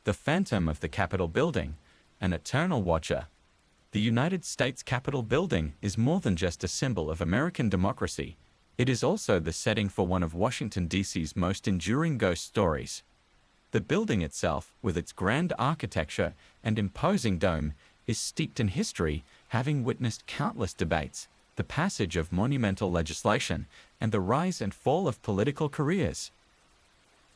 the phantom of the Capitol building, an eternal watcher. The United States Capitol building is more than just a symbol of American democracy. It is also the setting for one of Washington, D.C.'s most enduring ghost stories. The building itself, with its grand architecture and imposing dome, is steeped in history, having witnessed countless debates, the passage of monumental legislation, and the rise and fall of political careers.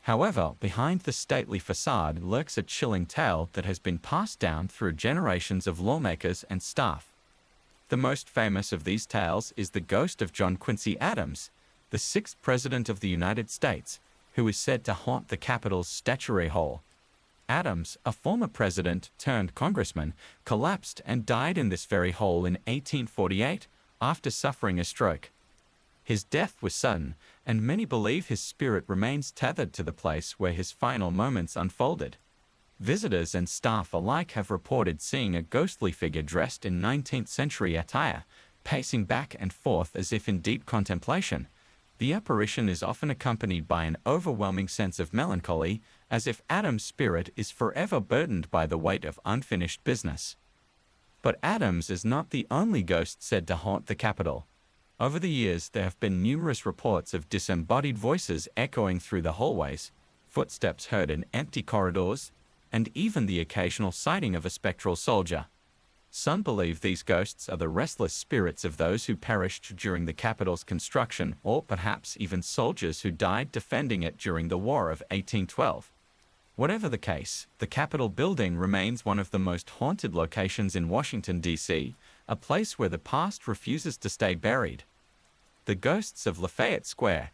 However, behind the stately facade lurks a chilling tale that has been passed down through generations of lawmakers and staff. The most famous of these tales is the ghost of John Quincy Adams, the sixth President of the United States, who is said to haunt the Capitol's Statuary Hall. Adams, a former president turned congressman, collapsed and died in this very hall in 1848 after suffering a stroke. His death was sudden, and many believe his spirit remains tethered to the place where his final moments unfolded. Visitors and staff alike have reported seeing a ghostly figure dressed in 19th century attire, pacing back and forth as if in deep contemplation. The apparition is often accompanied by an overwhelming sense of melancholy, as if Adams' spirit is forever burdened by the weight of unfinished business. But Adams is not the only ghost said to haunt the Capitol. Over the years, there have been numerous reports of disembodied voices echoing through the hallways, footsteps heard in empty corridors, and even the occasional sighting of a spectral soldier. Some believe these ghosts are the restless spirits of those who perished during the Capitol's construction, or perhaps even soldiers who died defending it during the War of 1812. Whatever the case, the Capitol building remains one of the most haunted locations in Washington, D.C., a place where the past refuses to stay buried. The ghosts of Lafayette Square.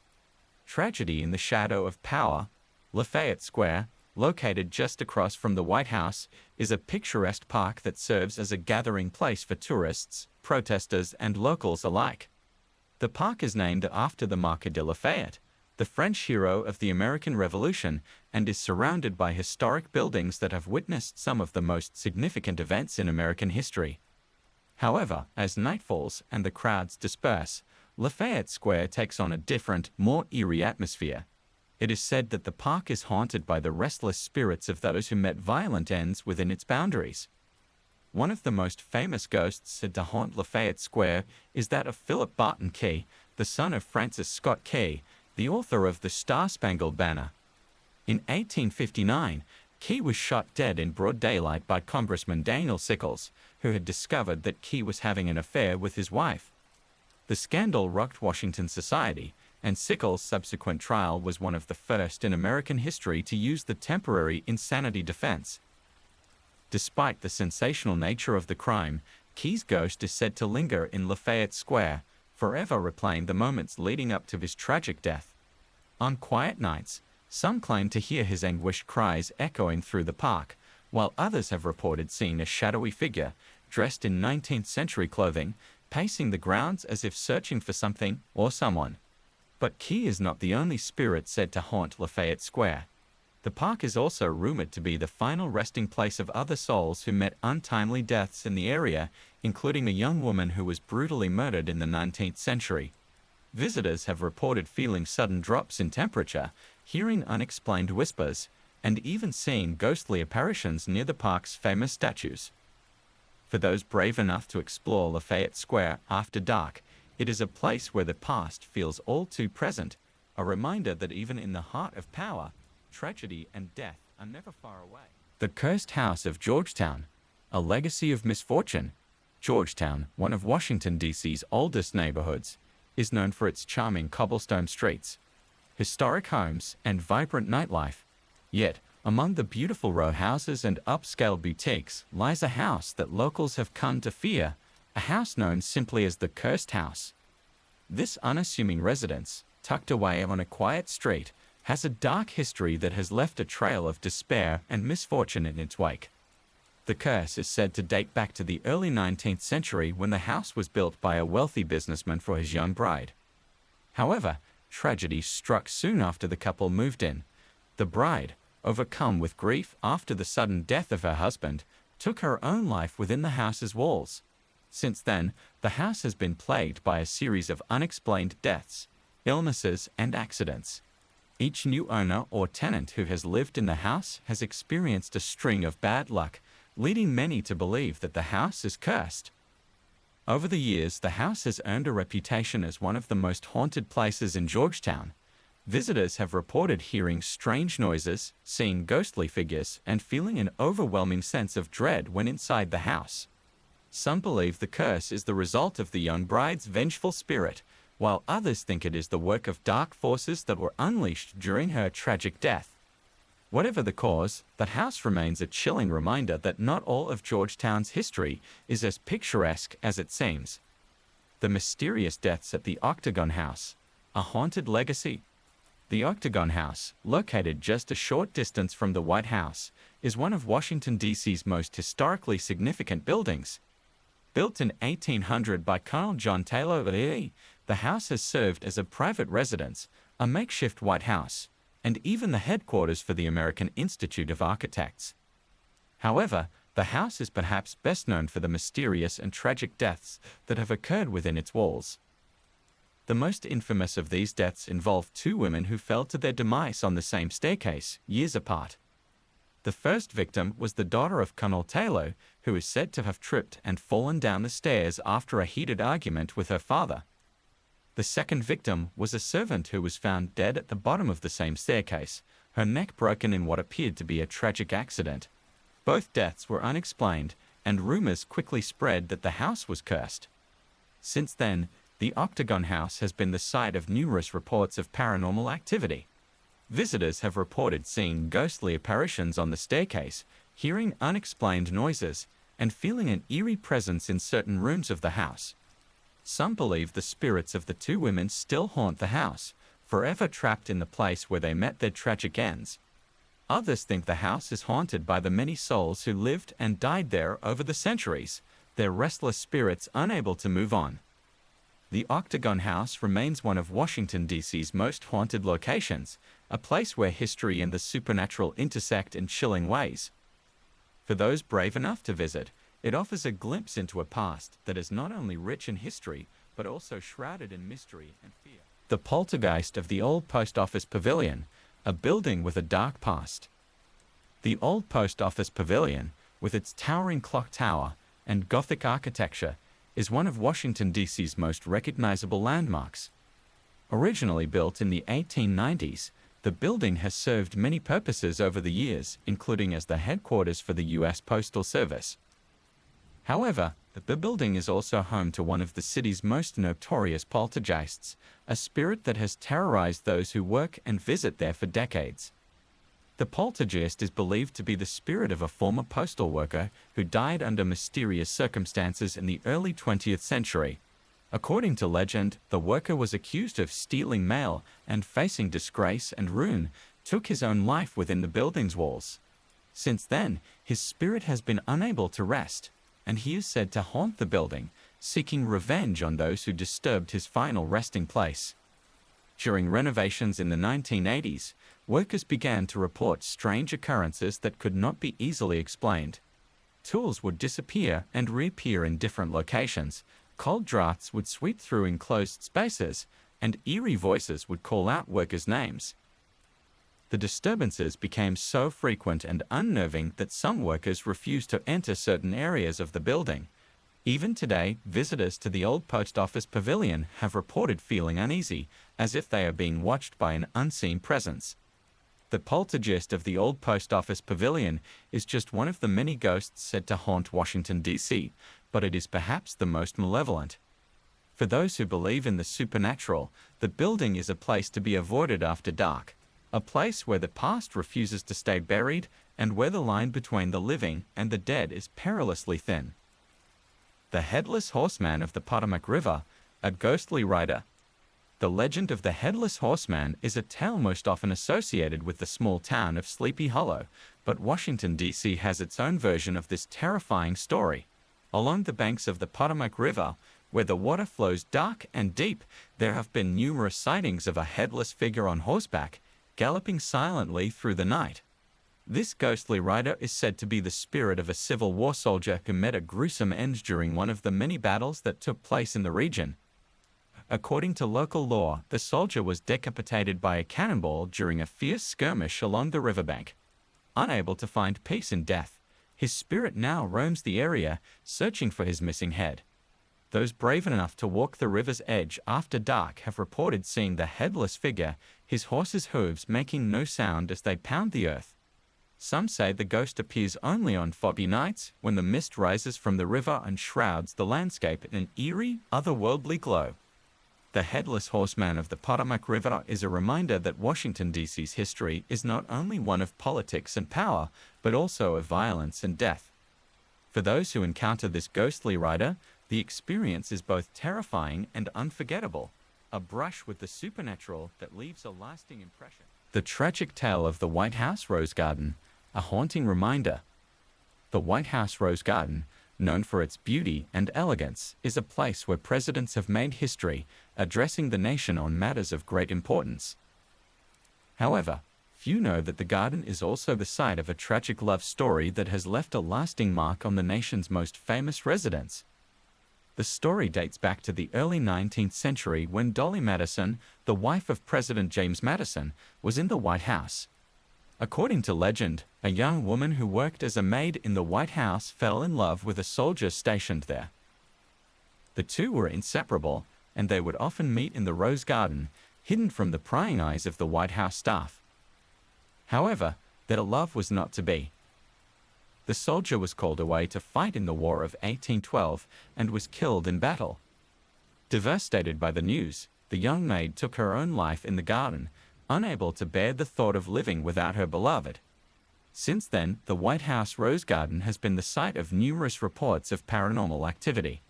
Tragedy in the shadow of power. Lafayette Square, located just across from the White House, is a picturesque park that serves as a gathering place for tourists, protesters, and locals alike. The park is named after the Marquis de Lafayette, the French hero of the American Revolution, and is surrounded by historic buildings that have witnessed some of the most significant events in American history. However, as night falls and the crowds disperse, Lafayette Square takes on a different, more eerie atmosphere. It is said that the park is haunted by the restless spirits of those who met violent ends within its boundaries. One of the most famous ghosts said to haunt Lafayette Square is that of Philip Barton Key, the son of Francis Scott Key, the author of the Star-Spangled Banner. In 1859, Key was shot dead in broad daylight by Congressman Daniel Sickles, who had discovered that Key was having an affair with his wife. The scandal rocked Washington society, and Sickles' subsequent trial was one of the first in American history to use the temporary insanity defense. Despite the sensational nature of the crime, Key's ghost is said to linger in Lafayette Square, forever replaying the moments leading up to his tragic death. On quiet nights, some claim to hear his anguished cries echoing through the park, while others have reported seeing a shadowy figure, dressed in 19th century clothing, pacing the grounds as if searching for something or someone. But Key is not the only spirit said to haunt Lafayette Square. The park is also rumored to be the final resting place of other souls who met untimely deaths in the area, including a young woman who was brutally murdered in the 19th century. Visitors have reported feeling sudden drops in temperature, hearing unexplained whispers, and even seeing ghostly apparitions near the park's famous statues. For those brave enough to explore Lafayette Square after dark, it is a place where the past feels all too present, a reminder that even in the heart of power, tragedy and death are never far away. The Cursed House of Georgetown, a legacy of misfortune. Georgetown, one of Washington, D.C.'s oldest neighborhoods, is known for its charming cobblestone streets, historic homes, and vibrant nightlife. Yet, among the beautiful row houses and upscale boutiques lies a house that locals have come to fear, a house known simply as the Cursed House. This unassuming residence, tucked away on a quiet street, has a dark history that has left a trail of despair and misfortune in its wake. The curse is said to date back to the early 19th century when the house was built by a wealthy businessman for his young bride. However, tragedy struck soon after the couple moved in. The bride, overcome with grief after the sudden death of her husband, took her own life within the house's walls. Since then, the house has been plagued by a series of unexplained deaths, illnesses, and accidents. Each new owner or tenant who has lived in the house has experienced a string of bad luck, leading many to believe that the house is cursed. Over the years, the house has earned a reputation as one of the most haunted places in Georgetown. Visitors have reported hearing strange noises, seeing ghostly figures, and feeling an overwhelming sense of dread when inside the house. Some believe the curse is the result of the young bride's vengeful spirit, while others think it is the work of dark forces that were unleashed during her tragic death. Whatever the cause, the house remains a chilling reminder that not all of Georgetown's history is as picturesque as it seems. The mysterious deaths at the Octagon House, a haunted legacy. The Octagon House, located just a short distance from the White House, is one of Washington, D.C.'s most historically significant buildings. Built in 1800 by Colonel John Taylor, the house has served as a private residence, a makeshift White House, and even the headquarters for the American Institute of Architects. However, the house is perhaps best known for the mysterious and tragic deaths that have occurred within its walls. The most infamous of these deaths involve two women who fell to their demise on the same staircase, years apart. The first victim was the daughter of Colonel Taylor, who is said to have tripped and fallen down the stairs after a heated argument with her father. The second victim was a servant who was found dead at the bottom of the same staircase, her neck broken in what appeared to be a tragic accident. Both deaths were unexplained, and rumors quickly spread that the house was cursed. Since then, the Octagon House has been the site of numerous reports of paranormal activity. Visitors have reported seeing ghostly apparitions on the staircase, hearing unexplained noises, and feeling an eerie presence in certain rooms of the house. Some believe the spirits of the two women still haunt the house, forever trapped in the place where they met their tragic ends. Others think the house is haunted by the many souls who lived and died there over the centuries, their restless spirits unable to move on. The Octagon House remains one of Washington, D.C.'s most haunted locations, a place where history and the supernatural intersect in chilling ways. For those brave enough to visit, it offers a glimpse into a past that is not only rich in history, but also shrouded in mystery and fear. The poltergeist of the old post office pavilion, a building with a dark past. The old post office pavilion, with its towering clock tower and Gothic architecture, is one of Washington, D.C.'s most recognizable landmarks. Originally built in the 1890s, the building has served many purposes over the years, including as the headquarters for the U.S. Postal Service. However, the building is also home to one of the city's most notorious poltergeists, a spirit that has terrorized those who work and visit there for decades. The poltergeist is believed to be the spirit of a former postal worker who died under mysterious circumstances in the early 20th century. According to legend, the worker was accused of stealing mail and, facing disgrace and ruin, took his own life within the building's walls. Since then, his spirit has been unable to rest, and he is said to haunt the building, seeking revenge on those who disturbed his final resting place. During renovations in the 1980s, workers began to report strange occurrences that could not be easily explained. Tools would disappear and reappear in different locations, cold drafts would sweep through enclosed spaces, and eerie voices would call out workers' names. The disturbances became so frequent and unnerving that some workers refused to enter certain areas of the building. Even today, visitors to the old post office pavilion have reported feeling uneasy, as if they are being watched by an unseen presence. The poltergeist of the old post office pavilion is just one of the many ghosts said to haunt Washington, D.C., but it is perhaps the most malevolent. For those who believe in the supernatural, the building is a place to be avoided after dark, a place where the past refuses to stay buried and where the line between the living and the dead is perilously thin. The headless horseman of the Potomac River, a ghostly rider. The legend of the headless horseman is a tale most often associated with the small town of Sleepy Hollow, but Washington, D.C. has its own version of this terrifying story. Along the banks of the Potomac River, where the water flows dark and deep, there have been numerous sightings of a headless figure on horseback, galloping silently through the night. This ghostly rider is said to be the spirit of a Civil War soldier who met a gruesome end during one of the many battles that took place in the region. According to local law, the soldier was decapitated by a cannonball during a fierce skirmish along the riverbank. Unable to find peace in death, his spirit now roams the area, searching for his missing head. Those brave enough to walk the river's edge after dark have reported seeing the headless figure, his horse's hooves making no sound as they pound the earth. Some say the ghost appears only on foggy nights when the mist rises from the river and shrouds the landscape in an eerie, otherworldly glow. The headless horseman of the Potomac River is a reminder that Washington, D.C.'s history is not only one of politics and power, but also of violence and death. For those who encounter this ghostly rider, the experience is both terrifying and unforgettable, a brush with the supernatural that leaves a lasting impression. The tragic tale of the White House Rose Garden, a haunting reminder. The White House Rose Garden, known for its beauty and elegance, is a place where presidents have made history, addressing the nation on matters of great importance. However, few know that the garden is also the site of a tragic love story that has left a lasting mark on the nation's most famous residents. The story dates back to the early 19th century when Dolly Madison, the wife of President James Madison, was in the White House. According to legend, a young woman who worked as a maid in the White House fell in love with a soldier stationed there. The two were inseparable, and they would often meet in the Rose Garden, hidden from the prying eyes of the White House staff. However, their love was not to be. The soldier was called away to fight in the War of 1812 and was killed in battle. Devastated by the news, the young maid took her own life in the garden, unable to bear the thought of living without her beloved. Since then, the White House Rose Garden has been the site of numerous reports of paranormal activity.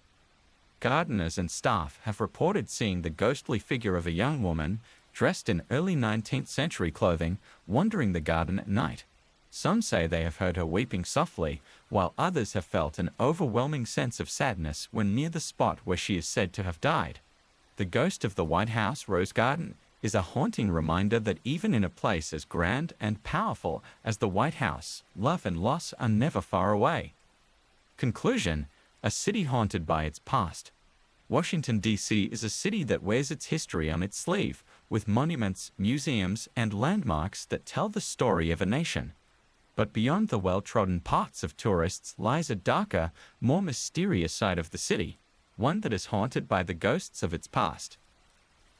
Gardeners and staff have reported seeing the ghostly figure of a young woman, dressed in early 19th century clothing, wandering the garden at night. Some say they have heard her weeping softly, while others have felt an overwhelming sense of sadness when near the spot where she is said to have died. The ghost of the White House Rose Garden is a haunting reminder that even in a place as grand and powerful as the White House, love and loss are never far away. Conclusion: a city haunted by its past. Washington, D.C. is a city that wears its history on its sleeve, with monuments, museums, and landmarks that tell the story of a nation. But beyond the well-trodden paths of tourists lies a darker, more mysterious side of the city, one that is haunted by the ghosts of its past.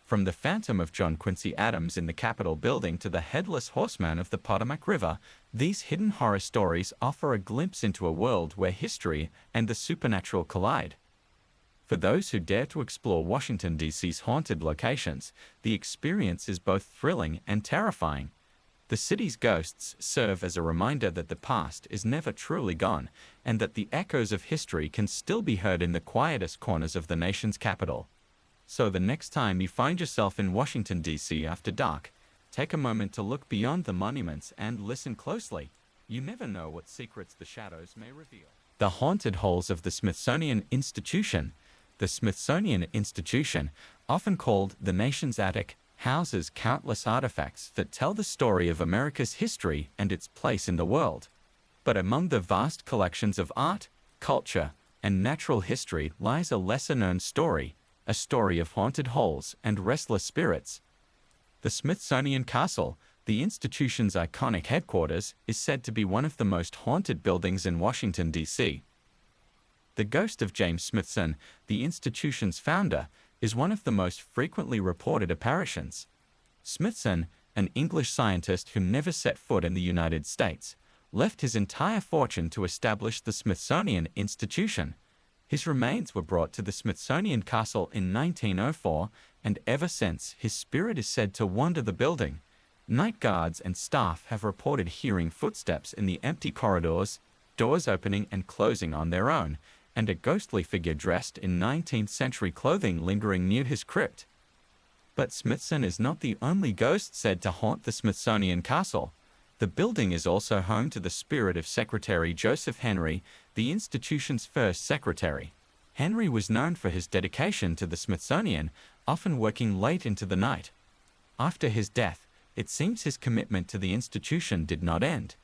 From the phantom of John Quincy Adams in the Capitol building to the headless horseman of the Potomac River, these hidden horror stories offer a glimpse into a world where history and the supernatural collide. For those who dare to explore Washington, D.C.'s haunted locations, the experience is both thrilling and terrifying. The city's ghosts serve as a reminder that the past is never truly gone, and that the echoes of history can still be heard in the quietest corners of the nation's capital. So the next time you find yourself in Washington, D.C. after dark, take a moment to look beyond the monuments and listen closely. You never know what secrets the shadows may reveal. The haunted halls of the Smithsonian Institution. The Smithsonian Institution, often called the nation's attic, houses countless artifacts that tell the story of America's history and its place in the world. But among the vast collections of art, culture, and natural history lies a lesser-known story, a story of haunted halls and restless spirits. The Smithsonian Castle, the institution's iconic headquarters, is said to be one of the most haunted buildings in Washington, D.C. The ghost of James Smithson, the institution's founder, is one of the most frequently reported apparitions. Smithson, an English scientist who never set foot in the United States, left his entire fortune to establish the Smithsonian Institution. His remains were brought to the Smithsonian Castle in 1904, and ever since, his spirit is said to wander the building. Night guards and staff have reported hearing footsteps in the empty corridors, doors opening and closing on their own, and a ghostly figure dressed in 19th century clothing lingering near his crypt. But Smithson is not the only ghost said to haunt the Smithsonian Castle. The building is also home to the spirit of Secretary Joseph Henry, the institution's first secretary. Henry was known for his dedication to the Smithsonian, often working late into the night. After his death, it seems his commitment to the institution did not end.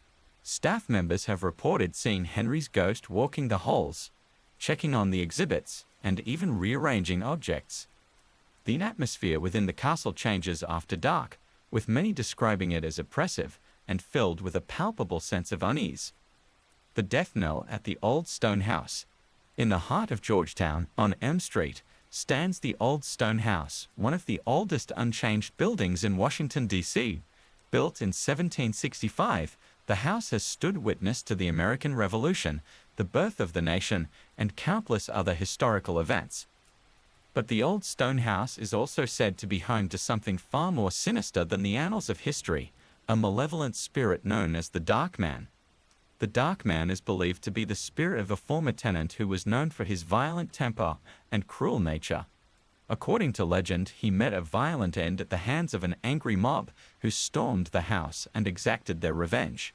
Staff members have reported seeing Henry's ghost walking the halls, checking on the exhibits, and even rearranging objects. The atmosphere within the castle changes after dark, with many describing it as oppressive and filled with a palpable sense of unease. The death knell at the Old Stone House. In the heart of Georgetown, on M Street, stands the Old Stone House, one of the oldest unchanged buildings in Washington, D.C. Built in 1765, the house has stood witness to the American Revolution, the birth of the nation, and countless other historical events. But the Old Stone House is also said to be home to something far more sinister than the annals of history, a malevolent spirit known as the Dark Man. The Dark Man is believed to be the spirit of a former tenant who was known for his violent temper and cruel nature. According to legend, he met a violent end at the hands of an angry mob who stormed the house and exacted their revenge.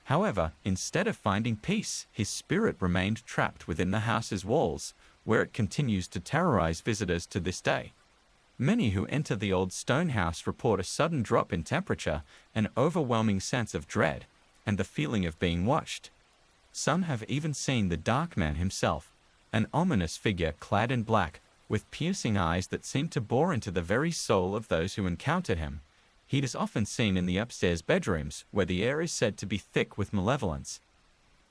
However, instead of finding peace, his spirit remained trapped within the house's walls, where it continues to terrorize visitors to this day. Many who enter the Old Stone House report a sudden drop in temperature, an overwhelming sense of dread, and the feeling of being watched. Some have even seen the Dark Man himself, an ominous figure clad in black, with piercing eyes that seem to bore into the very soul of those who encounter him. He is often seen in the upstairs bedrooms, where the air is said to be thick with malevolence.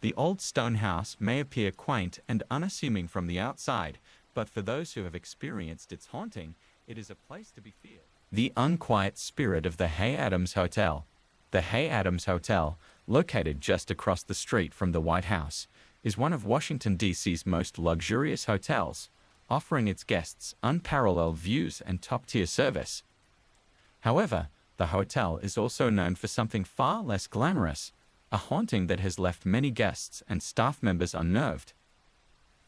The Old Stone House may appear quaint and unassuming from the outside, but for those who have experienced its haunting, it is a place to be feared. The unquiet spirit of the Hay Adams Hotel. The Hay Adams Hotel, located just across the street from the White House, is one of Washington, D.C.'s most luxurious hotels, offering its guests unparalleled views and top-tier service. However, the hotel is also known for something far less glamorous, a haunting that has left many guests and staff members unnerved.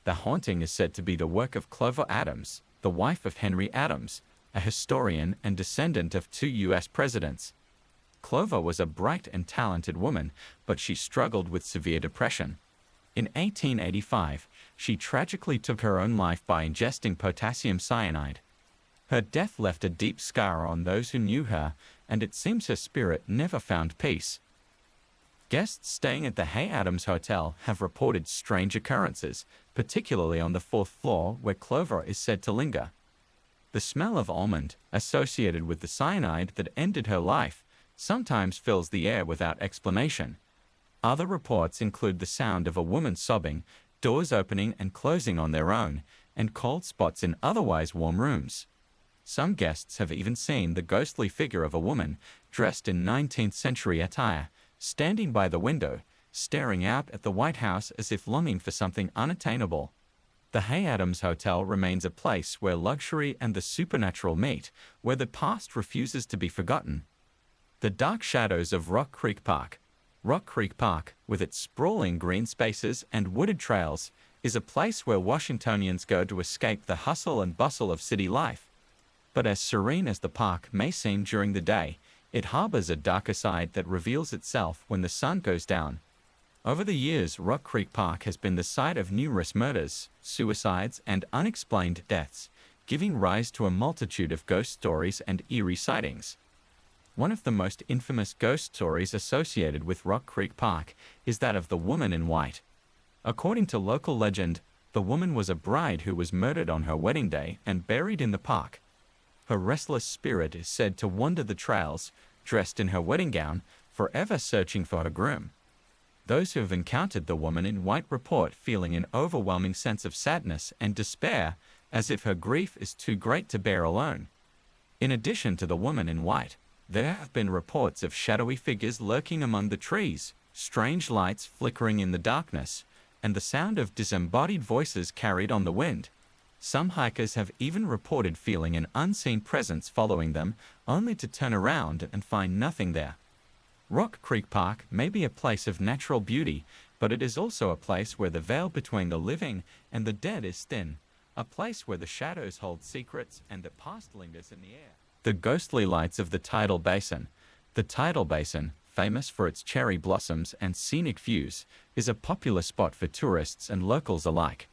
The haunting is said to be the work of Clover Adams, the wife of Henry Adams, a historian and descendant of 2 U.S. presidents. Clover was a bright and talented woman, but she struggled with severe depression. In 1885, she tragically took her own life by ingesting potassium cyanide. Her death left a deep scar on those who knew her, and it seems her spirit never found peace. Guests staying at the Hay Adams Hotel have reported strange occurrences, particularly on the 4th floor where Clover is said to linger. The smell of almond, associated with the cyanide that ended her life, sometimes fills the air without explanation. Other reports include the sound of a woman sobbing, doors opening and closing on their own, and cold spots in otherwise warm rooms. Some guests have even seen the ghostly figure of a woman, dressed in 19th century attire, standing by the window, staring out at the White House as if longing for something unattainable. The Hay Adams Hotel remains a place where luxury and the supernatural meet, where the past refuses to be forgotten. The dark shadows of Rock Creek Park. Rock Creek Park, with its sprawling green spaces and wooded trails, is a place where Washingtonians go to escape the hustle and bustle of city life. But as serene as the park may seem during the day, it harbors a darker side that reveals itself when the sun goes down. Over the years, Rock Creek Park has been the site of numerous murders, suicides, and unexplained deaths, giving rise to a multitude of ghost stories and eerie sightings. One of the most infamous ghost stories associated with Rock Creek Park is that of the woman in white. According to local legend, the woman was a bride who was murdered on her wedding day and buried in the park. Her restless spirit is said to wander the trails, dressed in her wedding gown, forever searching for her groom. Those who have encountered the woman in white report feeling an overwhelming sense of sadness and despair, as if her grief is too great to bear alone. In addition to the woman in white, there have been reports of shadowy figures lurking among the trees, strange lights flickering in the darkness, and the sound of disembodied voices carried on the wind. Some hikers have even reported feeling an unseen presence following them, only to turn around and find nothing there. Rock Creek Park may be a place of natural beauty, but it is also a place where the veil between the living and the dead is thin, a place where the shadows hold secrets and the past lingers in the air. The ghostly lights of the Tidal Basin. The Tidal Basin, famous for its cherry blossoms and scenic views, is a popular spot for tourists and locals alike.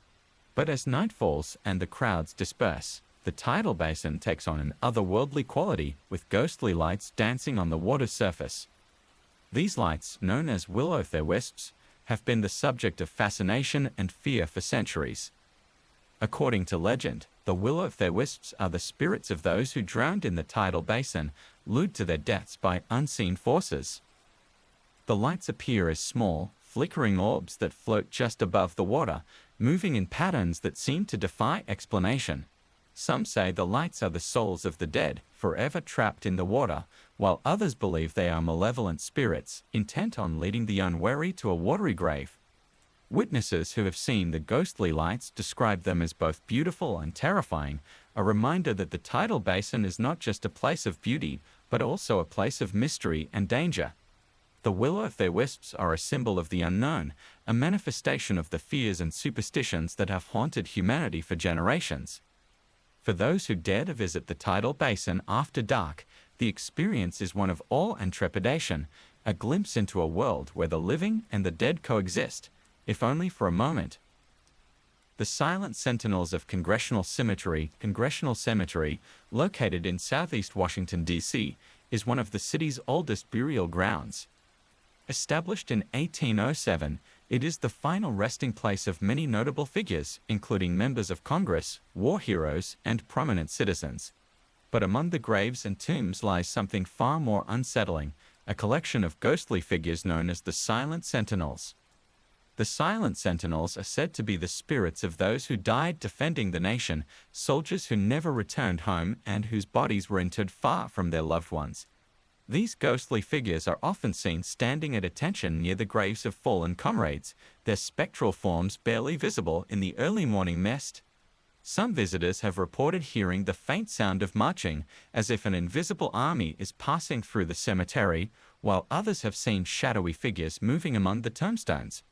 But as night falls and the crowds disperse, the Tidal Basin takes on an otherworldly quality, with ghostly lights dancing on the water's surface. These lights, known as will-o'-the-wisps, have been the subject of fascination and fear for centuries. According to legend, The will-o'-the-wisps are the spirits of those who drowned in the tidal basin, lured to their deaths by unseen forces. The lights appear as small, flickering orbs that float just above the water, moving in patterns that seem to defy explanation. Some say the lights are the souls of the dead, forever trapped in the water, while others believe they are malevolent spirits, intent on leading the unwary to a watery grave. Witnesses who have seen the ghostly lights describe them as both beautiful and terrifying, a reminder that the tidal basin is not just a place of beauty, but also a place of mystery and danger. The will-o'-the-wisps are a symbol of the unknown, a manifestation of the fears and superstitions that have haunted humanity for generations. For those who dare to visit the tidal basin after dark, the experience is one of awe and trepidation, a glimpse into a world where the living and the dead coexist, if only for a moment. The Silent Sentinels of Congressional Cemetery, located in southeast Washington, D.C., is one of the city's oldest burial grounds. Established in 1807, it is the final resting place of many notable figures, including members of Congress, war heroes, and prominent citizens. But among the graves and tombs lies something far more unsettling, a collection of ghostly figures known as the Silent Sentinels. The Silent Sentinels are said to be the spirits of those who died defending the nation, soldiers who never returned home and whose bodies were interred far from their loved ones. These ghostly figures are often seen standing at attention near the graves of fallen comrades, their spectral forms barely visible in the early morning mist. Some visitors have reported hearing the faint sound of marching, as if an invisible army is passing through the cemetery, while others have seen shadowy figures moving among the tombstones.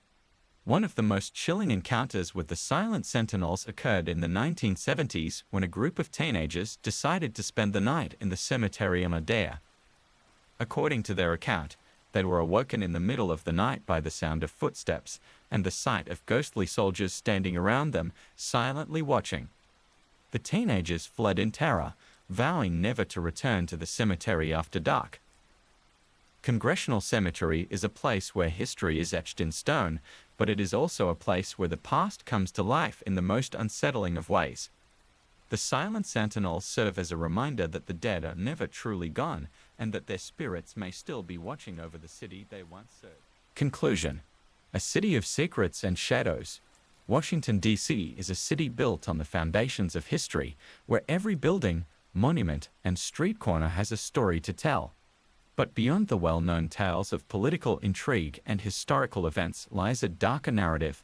One of the most chilling encounters with the Silent Sentinels occurred in the 1970s when a group of teenagers decided to spend the night in the cemetery in Medea. According to their account, they were awoken in the middle of the night by the sound of footsteps and the sight of ghostly soldiers standing around them, silently watching. The teenagers fled in terror, vowing never to return to the cemetery after dark. Congressional Cemetery is a place where history is etched in stone, but it is also a place where the past comes to life in the most unsettling of ways. The Silent Sentinels serve as a reminder that the dead are never truly gone, and that their spirits may still be watching over the city they once served. Conclusion: a city of secrets and shadows. Washington, D.C. is a city built on the foundations of history, where every building, monument, and street corner has a story to tell. But beyond the well-known tales of political intrigue and historical events lies a darker narrative.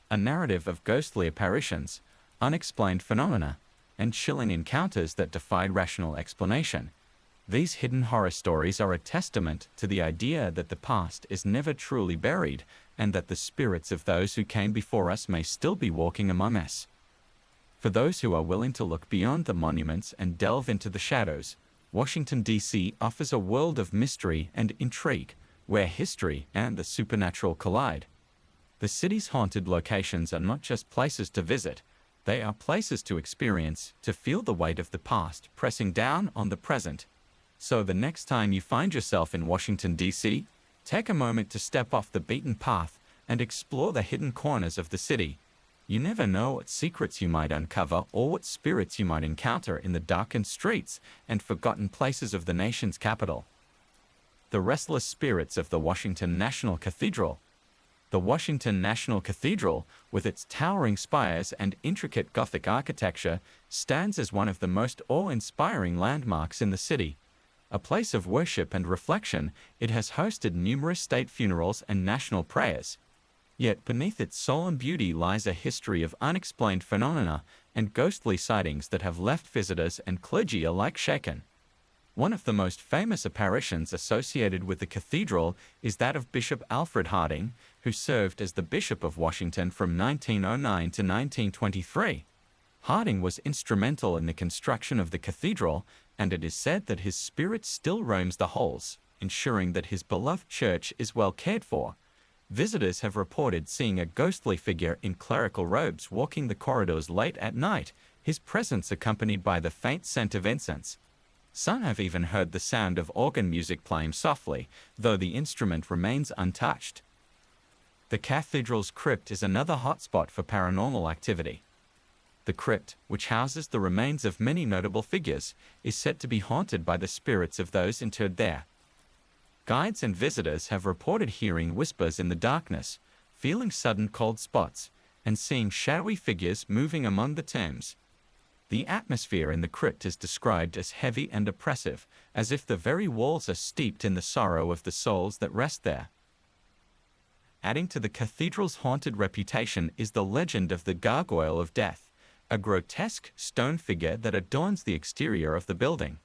A narrative of ghostly apparitions, unexplained phenomena, and chilling encounters that defied rational explanation. These hidden horror stories are a testament to the idea that the past is never truly buried, and that the spirits of those who came before us may still be walking among us. For those who are willing to look beyond the monuments and delve into the shadows, Washington, D.C. offers a world of mystery and intrigue, where history and the supernatural collide. The city's haunted locations are not just places to visit, they are places to experience, to feel the weight of the past pressing down on the present. So the next time you find yourself in Washington, D.C., take a moment to step off the beaten path and explore the hidden corners of the city. You never know what secrets you might uncover or what spirits you might encounter in the darkened streets and forgotten places of the nation's capital. The restless spirits of the Washington National Cathedral. The Washington National Cathedral, with its towering spires and intricate Gothic architecture, stands as one of the most awe-inspiring landmarks in the city. A place of worship and reflection, it has hosted numerous state funerals and national prayers. Yet beneath its solemn beauty lies a history of unexplained phenomena and ghostly sightings that have left visitors and clergy alike shaken. One of the most famous apparitions associated with the cathedral is that of Bishop Alfred Harding, who served as the Bishop of Washington from 1909 to 1923. Harding was instrumental in the construction of the cathedral, and it is said that his spirit still roams the halls, ensuring that his beloved church is well cared for. Visitors have reported seeing a ghostly figure in clerical robes walking the corridors late at night, his presence accompanied by the faint scent of incense. Some have even heard the sound of organ music playing softly, though the instrument remains untouched. The cathedral's crypt is another hotspot for paranormal activity. The crypt, which houses the remains of many notable figures, is said to be haunted by the spirits of those interred there. Guides and visitors have reported hearing whispers in the darkness, feeling sudden cold spots, and seeing shadowy figures moving among the tombs. The atmosphere in the crypt is described as heavy and oppressive, as if the very walls are steeped in the sorrow of the souls that rest there. Adding to the cathedral's haunted reputation is the legend of the Gargoyle of Death, a grotesque stone figure that adorns the exterior of the building.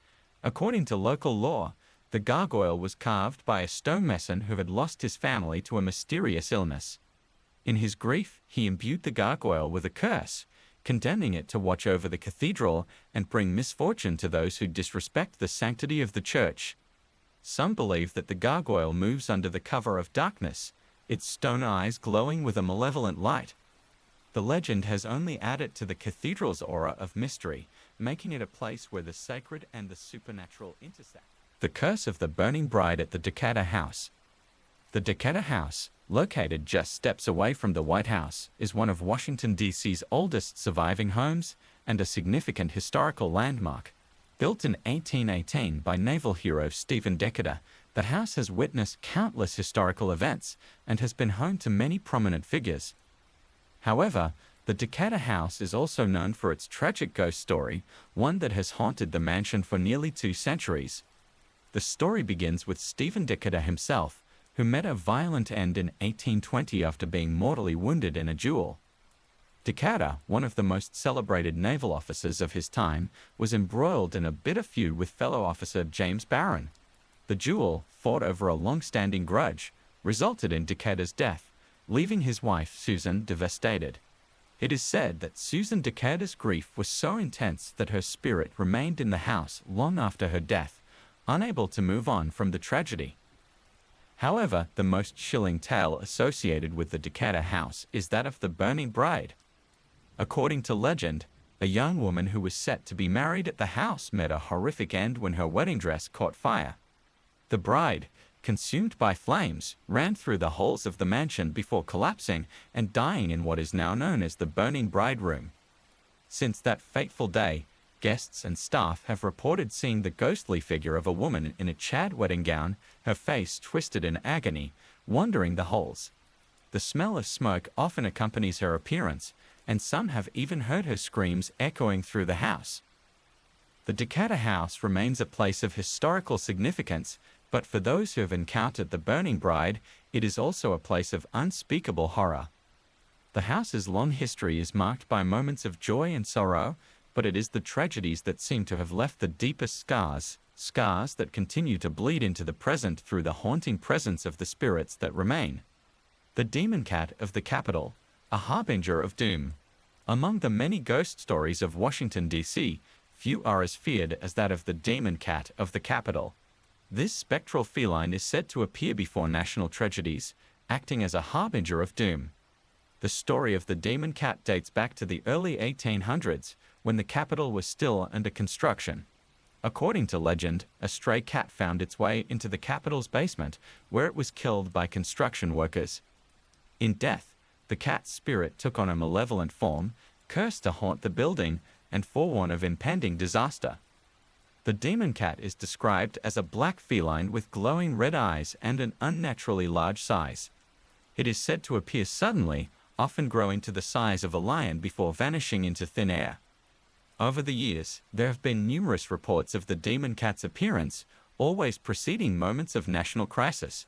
According to local lore, the gargoyle was carved by a stonemason who had lost his family to a mysterious illness. In his grief, he imbued the gargoyle with a curse, condemning it to watch over the cathedral and bring misfortune to those who disrespect the sanctity of the church. Some believe that the gargoyle moves under the cover of darkness, its stone eyes glowing with a malevolent light. The legend has only added to the cathedral's aura of mystery, making it a place where the sacred and the supernatural intersect. The Curse of the Burning Bride at the Decatur House. The Decatur House, located just steps away from the White House, is one of Washington, D.C.'s oldest surviving homes and a significant historical landmark. Built in 1818 by naval hero Stephen Decatur, the house has witnessed countless historical events and has been home to many prominent figures. However, the Decatur House is also known for its tragic ghost story, one that has haunted the mansion for nearly 2 centuries. The story begins with Stephen Decatur himself, who met a violent end in 1820 after being mortally wounded in a duel. Decatur, one of the most celebrated naval officers of his time, was embroiled in a bitter feud with fellow officer James Barron. The duel, fought over a long-standing grudge, resulted in Decatur's death, leaving his wife Susan devastated. It is said that Susan Decatur's grief was so intense that her spirit remained in the house long after her death, unable to move on from the tragedy. However, the most chilling tale associated with the Decatur house is that of the burning bride. According to legend, a young woman who was set to be married at the house met a horrific end when her wedding dress caught fire. The bride, consumed by flames, ran through the halls of the mansion before collapsing and dying in what is now known as the burning bride room. Since that fateful day, guests and staff have reported seeing the ghostly figure of a woman in a Chad wedding gown, her face twisted in agony, wandering the halls. The smell of smoke often accompanies her appearance, and some have even heard her screams echoing through the house. The Decatur house remains a place of historical significance, but for those who have encountered the burning bride, it is also a place of unspeakable horror. The house's long history is marked by moments of joy and sorrow, but it is the tragedies that seem to have left the deepest scars that continue to bleed into the present through the haunting presence of the spirits that remain. The Demon Cat of the Capitol, a harbinger of doom. Among the many ghost stories of Washington, D.C., few are as feared as that of the Demon Cat of the Capitol. This spectral feline is said to appear before national tragedies, acting as a harbinger of doom. The story of the Demon Cat dates back to the early 1800s, when the Capitol was still under construction. According to legend, a stray cat found its way into the Capitol's basement, where it was killed by construction workers. In death, the cat's spirit took on a malevolent form, cursed to haunt the building, and forewarn of impending disaster. The demon cat is described as a black feline with glowing red eyes and an unnaturally large size. It is said to appear suddenly, often growing to the size of a lion before vanishing into thin air. Over the years, there have been numerous reports of the demon cat's appearance, always preceding moments of national crisis.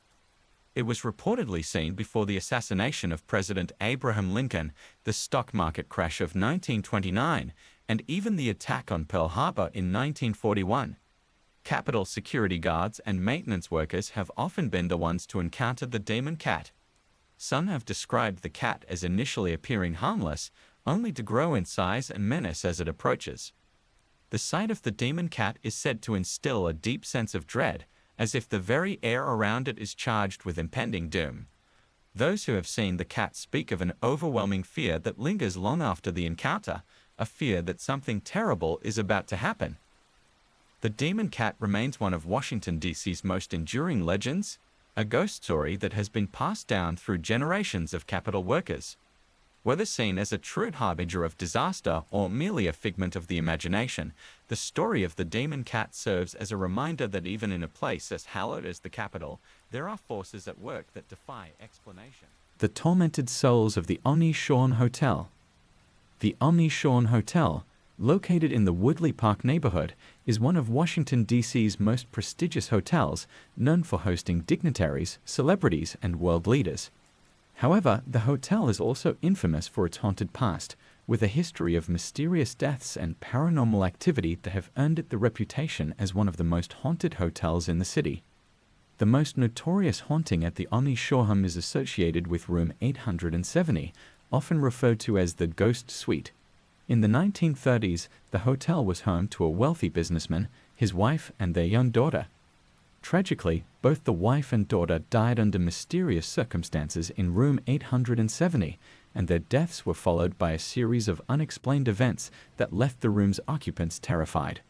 It was reportedly seen before the assassination of President Abraham Lincoln, the stock market crash of 1929, and even the attack on Pearl Harbor in 1941. Capitol security guards and maintenance workers have often been the ones to encounter the demon cat. Some have described the cat as initially appearing harmless, only to grow in size and menace as it approaches. The sight of the demon cat is said to instill a deep sense of dread, as if the very air around it is charged with impending doom. Those who have seen the cat speak of an overwhelming fear that lingers long after the encounter, a fear that something terrible is about to happen. The demon cat remains one of Washington, D.C.'s most enduring legends, a ghost story that has been passed down through generations of Capitol workers. Whether seen as a true harbinger of disaster or merely a figment of the imagination, the story of the demon cat serves as a reminder that even in a place as hallowed as the Capitol, there are forces at work that defy explanation. The tormented souls of the Omni-Shorn Hotel. The Omni-Shorn Hotel, located in the Woodley Park neighborhood, is one of Washington, D.C.'s most prestigious hotels, known for hosting dignitaries, celebrities, and world leaders. However, the hotel is also infamous for its haunted past, with a history of mysterious deaths and paranormal activity that have earned it the reputation as one of the most haunted hotels in the city. The most notorious haunting at the Omni-Shorn is associated with room 870, often referred to as the Ghost Suite. In the 1930s, the hotel was home to a wealthy businessman, his wife, and their young daughter. Tragically, both the wife and daughter died under mysterious circumstances in room 870, and their deaths were followed by a series of unexplained events that left the room's occupants terrified.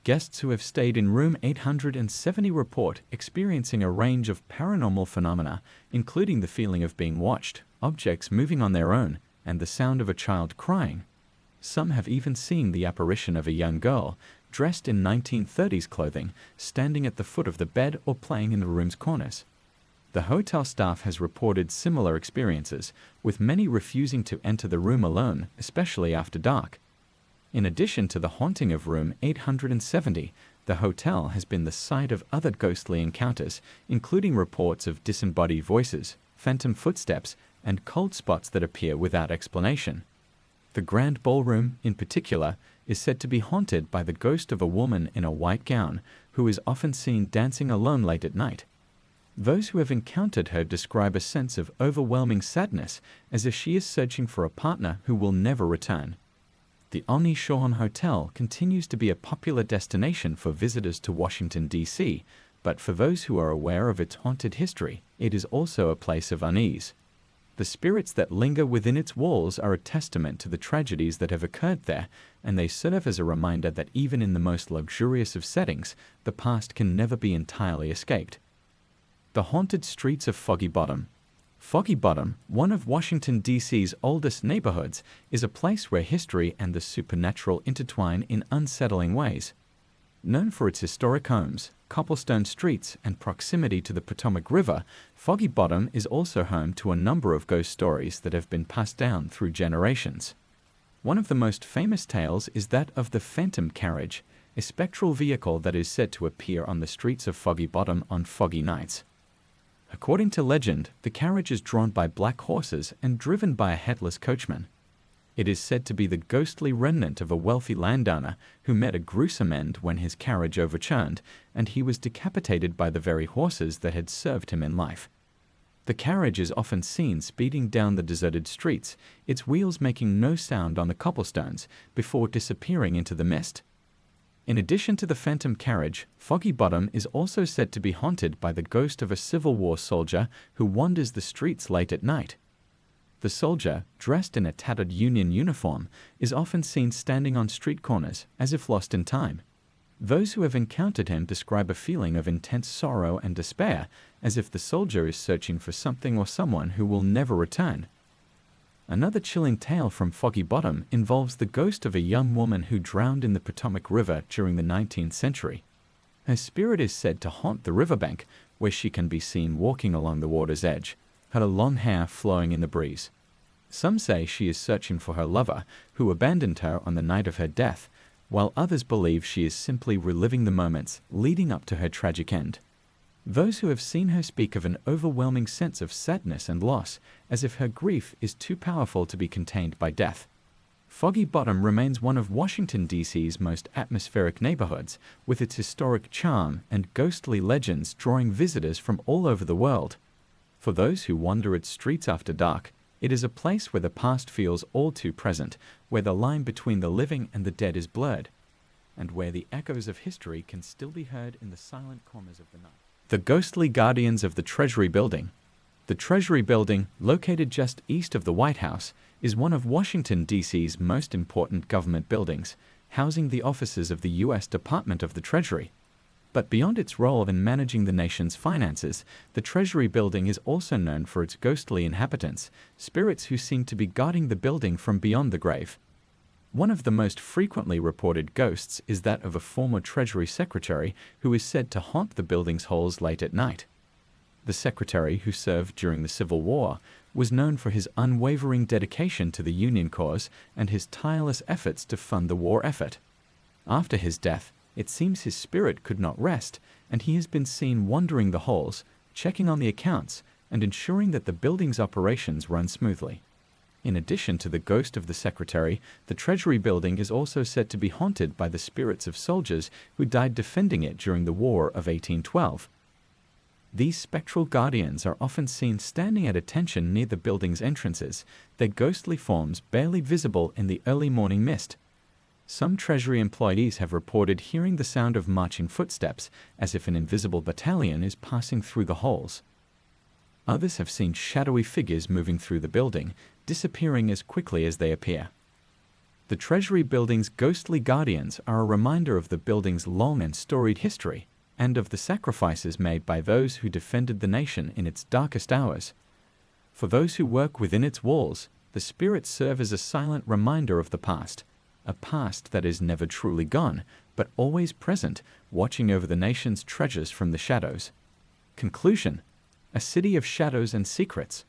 Guests who have stayed in room 870 report experiencing a range of paranormal phenomena, including the feeling of being watched, objects moving on their own, and the sound of a child crying. Some have even seen the apparition of a young girl, dressed in 1930s clothing, standing at the foot of the bed or playing in the room's corners. The hotel staff has reported similar experiences, with many refusing to enter the room alone, especially after dark. In addition to the haunting of room 870, the hotel has been the site of other ghostly encounters, including reports of disembodied voices, phantom footsteps, and cold spots that appear without explanation. The Grand Ballroom, in particular, is said to be haunted by the ghost of a woman in a white gown who is often seen dancing alone late at night. Those who have encountered her describe a sense of overwhelming sadness, as if she is searching for a partner who will never return. The Omni-Shorn Hotel continues to be a popular destination for visitors to Washington, D.C., but for those who are aware of its haunted history, it is also a place of unease. The spirits that linger within its walls are a testament to the tragedies that have occurred there, and they serve as a reminder that even in the most luxurious of settings, the past can never be entirely escaped. The haunted streets of Foggy Bottom. Foggy Bottom, one of Washington, D.C.'s oldest neighborhoods, is a place where history and the supernatural intertwine in unsettling ways. Known for its historic homes, cobblestone streets, and proximity to the Potomac River, Foggy Bottom is also home to a number of ghost stories that have been passed down through generations. One of the most famous tales is that of the Phantom Carriage, a spectral vehicle that is said to appear on the streets of Foggy Bottom on foggy nights. According to legend, the carriage is drawn by black horses and driven by a headless coachman. It is said to be the ghostly remnant of a wealthy landowner who met a gruesome end when his carriage overturned, and he was decapitated by the very horses that had served him in life. The carriage is often seen speeding down the deserted streets, its wheels making no sound on the cobblestones, before disappearing into the mist. In addition to the Phantom Carriage, Foggy Bottom is also said to be haunted by the ghost of a Civil War soldier who wanders the streets late at night. The soldier, dressed in a tattered Union uniform, is often seen standing on street corners, as if lost in time. Those who have encountered him describe a feeling of intense sorrow and despair, as if the soldier is searching for something or someone who will never return. Another chilling tale from Foggy Bottom involves the ghost of a young woman who drowned in the Potomac River during the 19th century. Her spirit is said to haunt the riverbank, where she can be seen walking along the water's edge, her long hair flowing in the breeze. Some say she is searching for her lover, who abandoned her on the night of her death, while others believe she is simply reliving the moments leading up to her tragic end. Those who have seen her speak of an overwhelming sense of sadness and loss, as if her grief is too powerful to be contained by death. Foggy Bottom remains one of Washington, D.C.'s most atmospheric neighborhoods, with its historic charm and ghostly legends drawing visitors from all over the world. For those who wander its streets after dark, it is a place where the past feels all too present, where the line between the living and the dead is blurred, and where the echoes of history can still be heard in the silent corners of the night. The ghostly guardians of the Treasury Building. The Treasury Building, located just east of the White House, is one of Washington, D.C.'s most important government buildings, housing the offices of the U.S. Department of the Treasury. But beyond its role in managing the nation's finances, the Treasury Building is also known for its ghostly inhabitants, spirits who seem to be guarding the building from beyond the grave. One of the most frequently reported ghosts is that of a former Treasury Secretary who is said to haunt the building's halls late at night. The secretary, who served during the Civil War, was known for his unwavering dedication to the Union cause and his tireless efforts to fund the war effort. After his death, it seems his spirit could not rest, and he has been seen wandering the halls, checking on the accounts, and ensuring that the building's operations run smoothly. In addition to the ghost of the secretary, the Treasury Building is also said to be haunted by the spirits of soldiers who died defending it during the War of 1812. These spectral guardians are often seen standing at attention near the building's entrances, their ghostly forms barely visible in the early morning mist. Some Treasury employees have reported hearing the sound of marching footsteps, as if an invisible battalion is passing through the halls. Others have seen shadowy figures moving through the building, disappearing as quickly as they appear. The Treasury Building's ghostly guardians are a reminder of the building's long and storied history, and of the sacrifices made by those who defended the nation in its darkest hours. For those who work within its walls, the spirits serve as a silent reminder of the past, a past that is never truly gone, but always present, watching over the nation's treasures from the shadows. Conclusion: a city of shadows and secrets.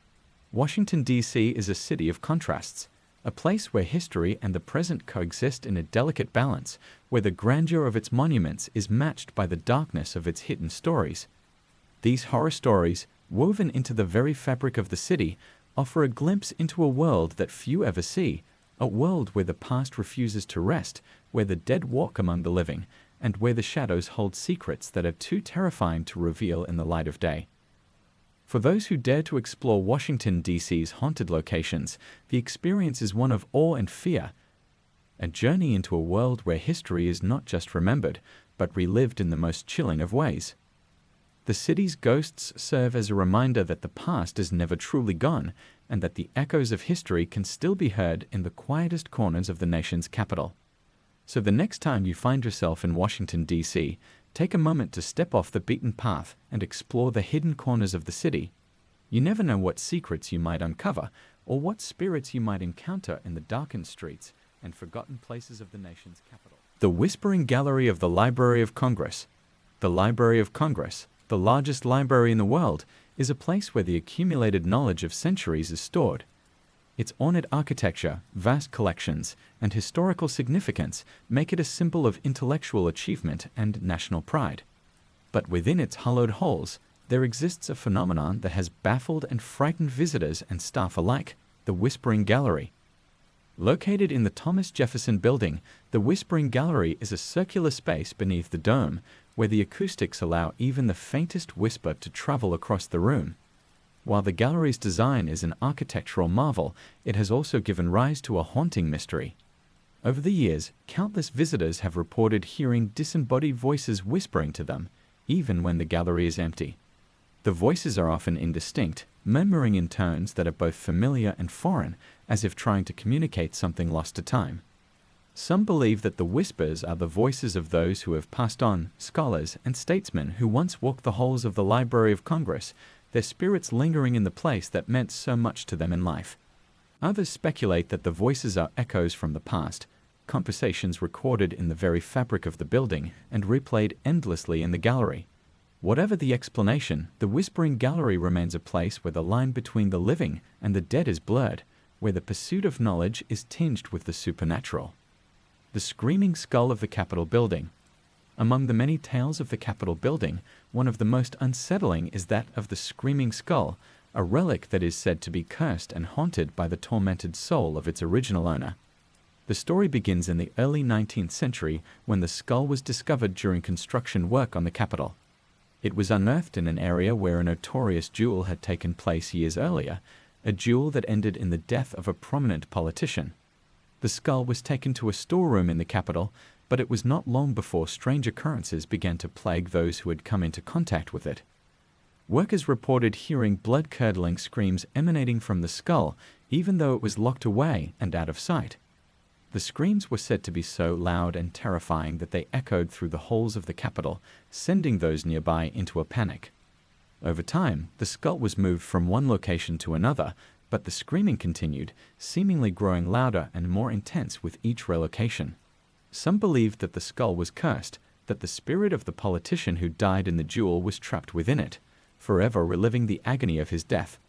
Washington, D.C. is a city of contrasts, a place where history and the present coexist in a delicate balance, where the grandeur of its monuments is matched by the darkness of its hidden stories. These horror stories, woven into the very fabric of the city, offer a glimpse into a world that few ever see, a world where the past refuses to rest, where the dead walk among the living, and where the shadows hold secrets that are too terrifying to reveal in the light of day. For those who dare to explore Washington, D.C.'s haunted locations, the experience is one of awe and fear, a journey into a world where history is not just remembered, but relived in the most chilling of ways. The city's ghosts serve as a reminder that the past is never truly gone, and that the echoes of history can still be heard in the quietest corners of the nation's capital. So the next time you find yourself in Washington, D.C., take a moment to step off the beaten path and explore the hidden corners of the city. You never know what secrets you might uncover, or what spirits you might encounter in the darkened streets and forgotten places of the nation's capital. The Whispering Gallery of the Library of Congress. The Library of Congress, the largest library in the world, is a place where the accumulated knowledge of centuries is stored. Its ornate architecture, vast collections, and historical significance make it a symbol of intellectual achievement and national pride. But within its hollowed halls, there exists a phenomenon that has baffled and frightened visitors and staff alike: the Whispering Gallery. Located in the Thomas Jefferson Building, the Whispering Gallery is a circular space beneath the dome, where the acoustics allow even the faintest whisper to travel across the room. While the gallery's design is an architectural marvel, it has also given rise to a haunting mystery. Over the years, countless visitors have reported hearing disembodied voices whispering to them, even when the gallery is empty. The voices are often indistinct, murmuring in tones that are both familiar and foreign, as if trying to communicate something lost to time. Some believe that the whispers are the voices of those who have passed on, scholars and statesmen who once walked the halls of the Library of Congress, their spirits lingering in the place that meant so much to them in life. Others speculate that the voices are echoes from the past, conversations recorded in the very fabric of the building and replayed endlessly in the gallery. Whatever the explanation, the Whispering Gallery remains a place where the line between the living and the dead is blurred, where the pursuit of knowledge is tinged with the supernatural. The Screaming Skull of the Capitol Building. Among the many tales of the Capitol Building, one of the most unsettling is that of the Screaming Skull, a relic that is said to be cursed and haunted by the tormented soul of its original owner. The story begins in the early 19th century when the skull was discovered during construction work on the Capitol. It was unearthed in an area where a notorious duel had taken place years earlier, a duel that ended in the death of a prominent politician. The skull was taken to a storeroom in the Capitol, but it was not long before strange occurrences began to plague those who had come into contact with it. Workers reported hearing blood-curdling screams emanating from the skull, even though it was locked away and out of sight. The screams were said to be so loud and terrifying that they echoed through the halls of the Capitol, sending those nearby into a panic. Over time, the skull was moved from one location to another, but the screaming continued, seemingly growing louder and more intense with each relocation. Some believed that the skull was cursed, that the spirit of the politician who died in the duel was trapped within it, forever reliving the agony of his death.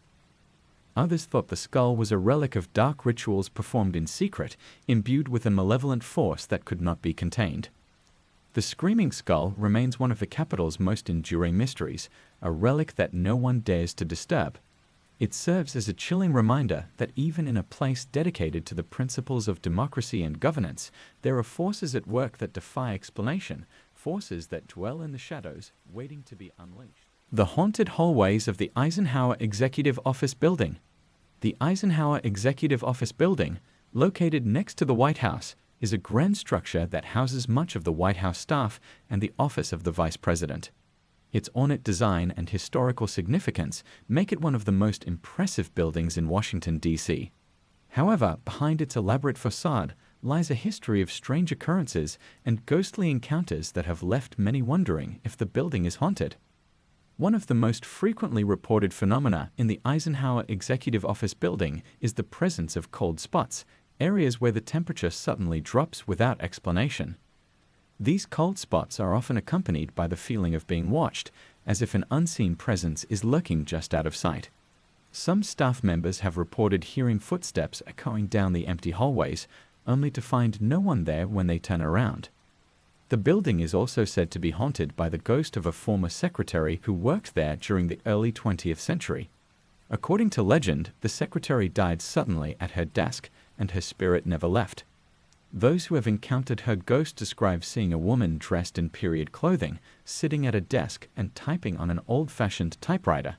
Others thought the skull was a relic of dark rituals performed in secret, imbued with a malevolent force that could not be contained. The screaming skull remains one of the Capitol's most enduring mysteries, a relic that no one dares to disturb. It serves as a chilling reminder that even in a place dedicated to the principles of democracy and governance, there are forces at work that defy explanation, forces that dwell in the shadows, waiting to be unleashed. The haunted hallways of the Eisenhower Executive Office Building. The Eisenhower Executive Office Building, located next to the White House, is a grand structure that houses much of the White House staff and the office of the Vice President. Its ornate design and historical significance make it one of the most impressive buildings in Washington, D.C. However, behind its elaborate facade lies a history of strange occurrences and ghostly encounters that have left many wondering if the building is haunted. One of the most frequently reported phenomena in the Eisenhower Executive Office Building is the presence of cold spots, areas where the temperature suddenly drops without explanation. These cold spots are often accompanied by the feeling of being watched, as if an unseen presence is lurking just out of sight. Some staff members have reported hearing footsteps echoing down the empty hallways, only to find no one there when they turn around. The building is also said to be haunted by the ghost of a former secretary who worked there during the early 20th century. According to legend, the secretary died suddenly at her desk, and her spirit never left. Those who have encountered her ghost describe seeing a woman dressed in period clothing, sitting at a desk and typing on an old-fashioned typewriter.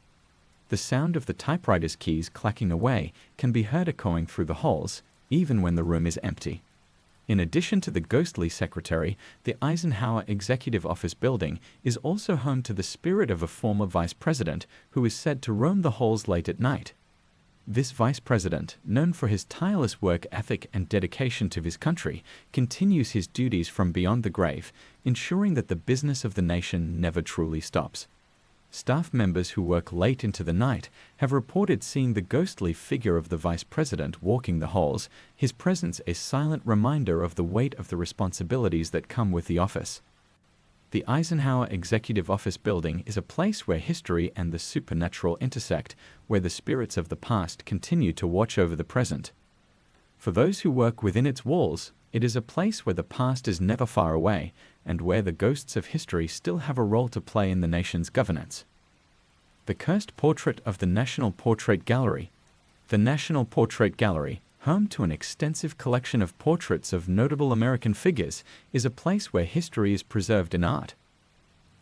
The sound of the typewriter's keys clacking away can be heard echoing through the halls, even when the room is empty. In addition to the ghostly secretary, the Eisenhower Executive Office Building is also home to the spirit of a former vice president who is said to roam the halls late at night. This vice president, known for his tireless work ethic and dedication to his country, continues his duties from beyond the grave, ensuring that the business of the nation never truly stops. Staff members who work late into the night have reported seeing the ghostly figure of the vice president walking the halls, his presence a silent reminder of the weight of the responsibilities that come with the office. The Eisenhower Executive Office Building is a place where history and the supernatural intersect, where the spirits of the past continue to watch over the present. For those who work within its walls, it is a place where the past is never far away, and where the ghosts of history still have a role to play in the nation's governance. The cursed portrait of the National Portrait Gallery. The National Portrait Gallery, home to an extensive collection of portraits of notable American figures, is a place where history is preserved in art.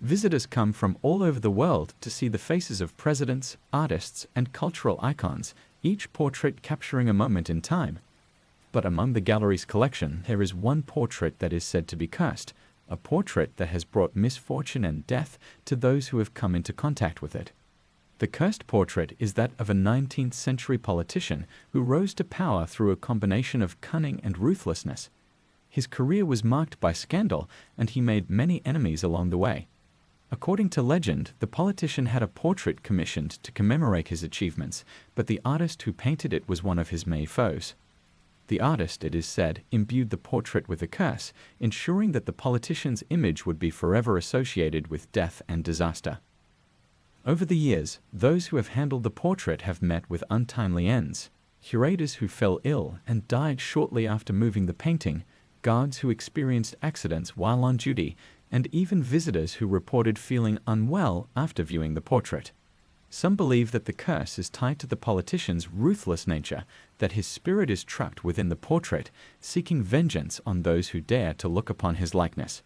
Visitors come from all over the world to see the faces of presidents, artists, and cultural icons, each portrait capturing a moment in time. But among the gallery's collection, there is one portrait that is said to be cursed, a portrait that has brought misfortune and death to those who have come into contact with it. The cursed portrait is that of a 19th century politician who rose to power through a combination of cunning and ruthlessness. His career was marked by scandal, and he made many enemies along the way. According to legend, the politician had a portrait commissioned to commemorate his achievements, but the artist who painted it was one of his many foes. The artist, it is said, imbued the portrait with a curse, ensuring that the politician's image would be forever associated with death and disaster. Over the years, those who have handled the portrait have met with untimely ends. Curators who fell ill and died shortly after moving the painting, guards who experienced accidents while on duty, and even visitors who reported feeling unwell after viewing the portrait. Some believe that the curse is tied to the politician's ruthless nature, that his spirit is trapped within the portrait, seeking vengeance on those who dare to look upon his likeness.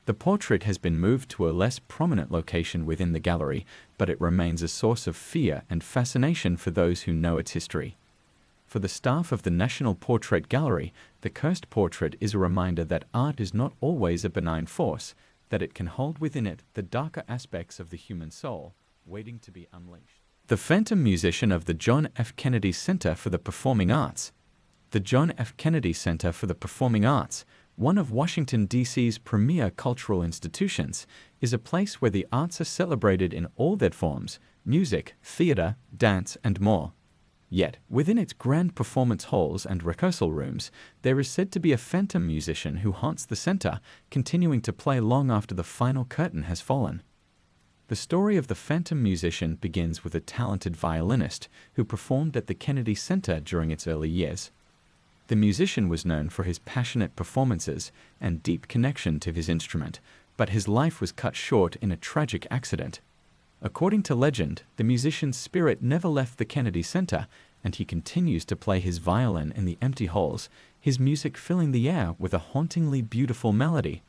The portrait has been moved to a less prominent location within the gallery, but it remains a source of fear and fascination for those who know its history. For the staff of the National Portrait Gallery, the cursed portrait is a reminder that art is not always a benign force, that it can hold within it the darker aspects of the human soul, waiting to be unleashed. The Phantom Musician of the John F. Kennedy Center for the Performing Arts. The John F. Kennedy Center for the Performing Arts, one of Washington, D.C.'s premier cultural institutions, is a place where the arts are celebrated in all their forms: music, theater, dance, and more. Yet, within its grand performance halls and rehearsal rooms, there is said to be a phantom musician who haunts the center, continuing to play long after the final curtain has fallen. The story of the phantom musician begins with a talented violinist who performed at the Kennedy Center during its early years. The musician was known for his passionate performances and deep connection to his instrument, but his life was cut short in a tragic accident. According to legend, the musician's spirit never left the Kennedy Center, and he continues to play his violin in the empty halls, his music filling the air with a hauntingly beautiful melody.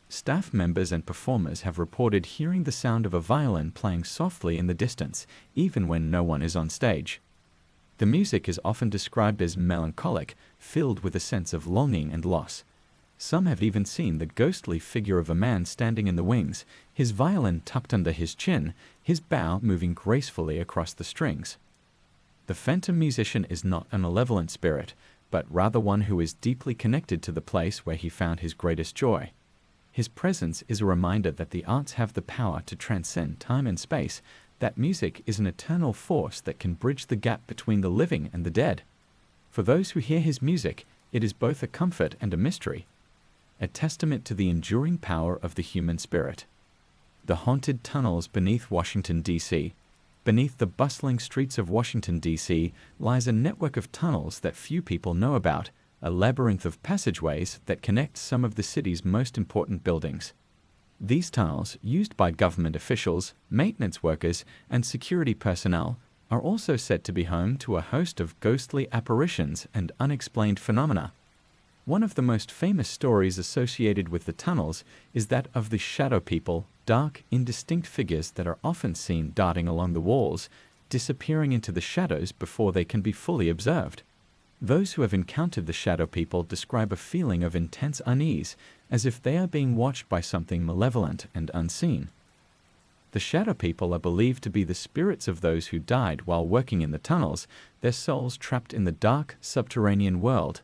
Staff members and performers have reported hearing the sound of a violin playing softly in the distance, even when no one is on stage. The music is often described as melancholic, filled with a sense of longing and loss. Some have even seen the ghostly figure of a man standing in the wings, his violin tucked under his chin, his bow moving gracefully across the strings. The phantom musician is not a malevolent spirit, but rather one who is deeply connected to the place where he found his greatest joy. His presence is a reminder that the arts have the power to transcend time and space, that music is an eternal force that can bridge the gap between the living and the dead. For those who hear his music, it is both a comfort and a mystery, a testament to the enduring power of the human spirit. The haunted tunnels beneath Washington, D.C. Beneath the bustling streets of Washington, D.C. lies a network of tunnels that few people know about, a labyrinth of passageways that connect some of the city's most important buildings. These tunnels, used by government officials, maintenance workers, and security personnel, are also said to be home to a host of ghostly apparitions and unexplained phenomena. One of the most famous stories associated with the tunnels is that of the shadow people, dark, indistinct figures that are often seen darting along the walls, disappearing into the shadows before they can be fully observed. Those who have encountered the shadow people describe a feeling of intense unease, as if they are being watched by something malevolent and unseen. The shadow people are believed to be the spirits of those who died while working in the tunnels, their souls trapped in the dark, subterranean world.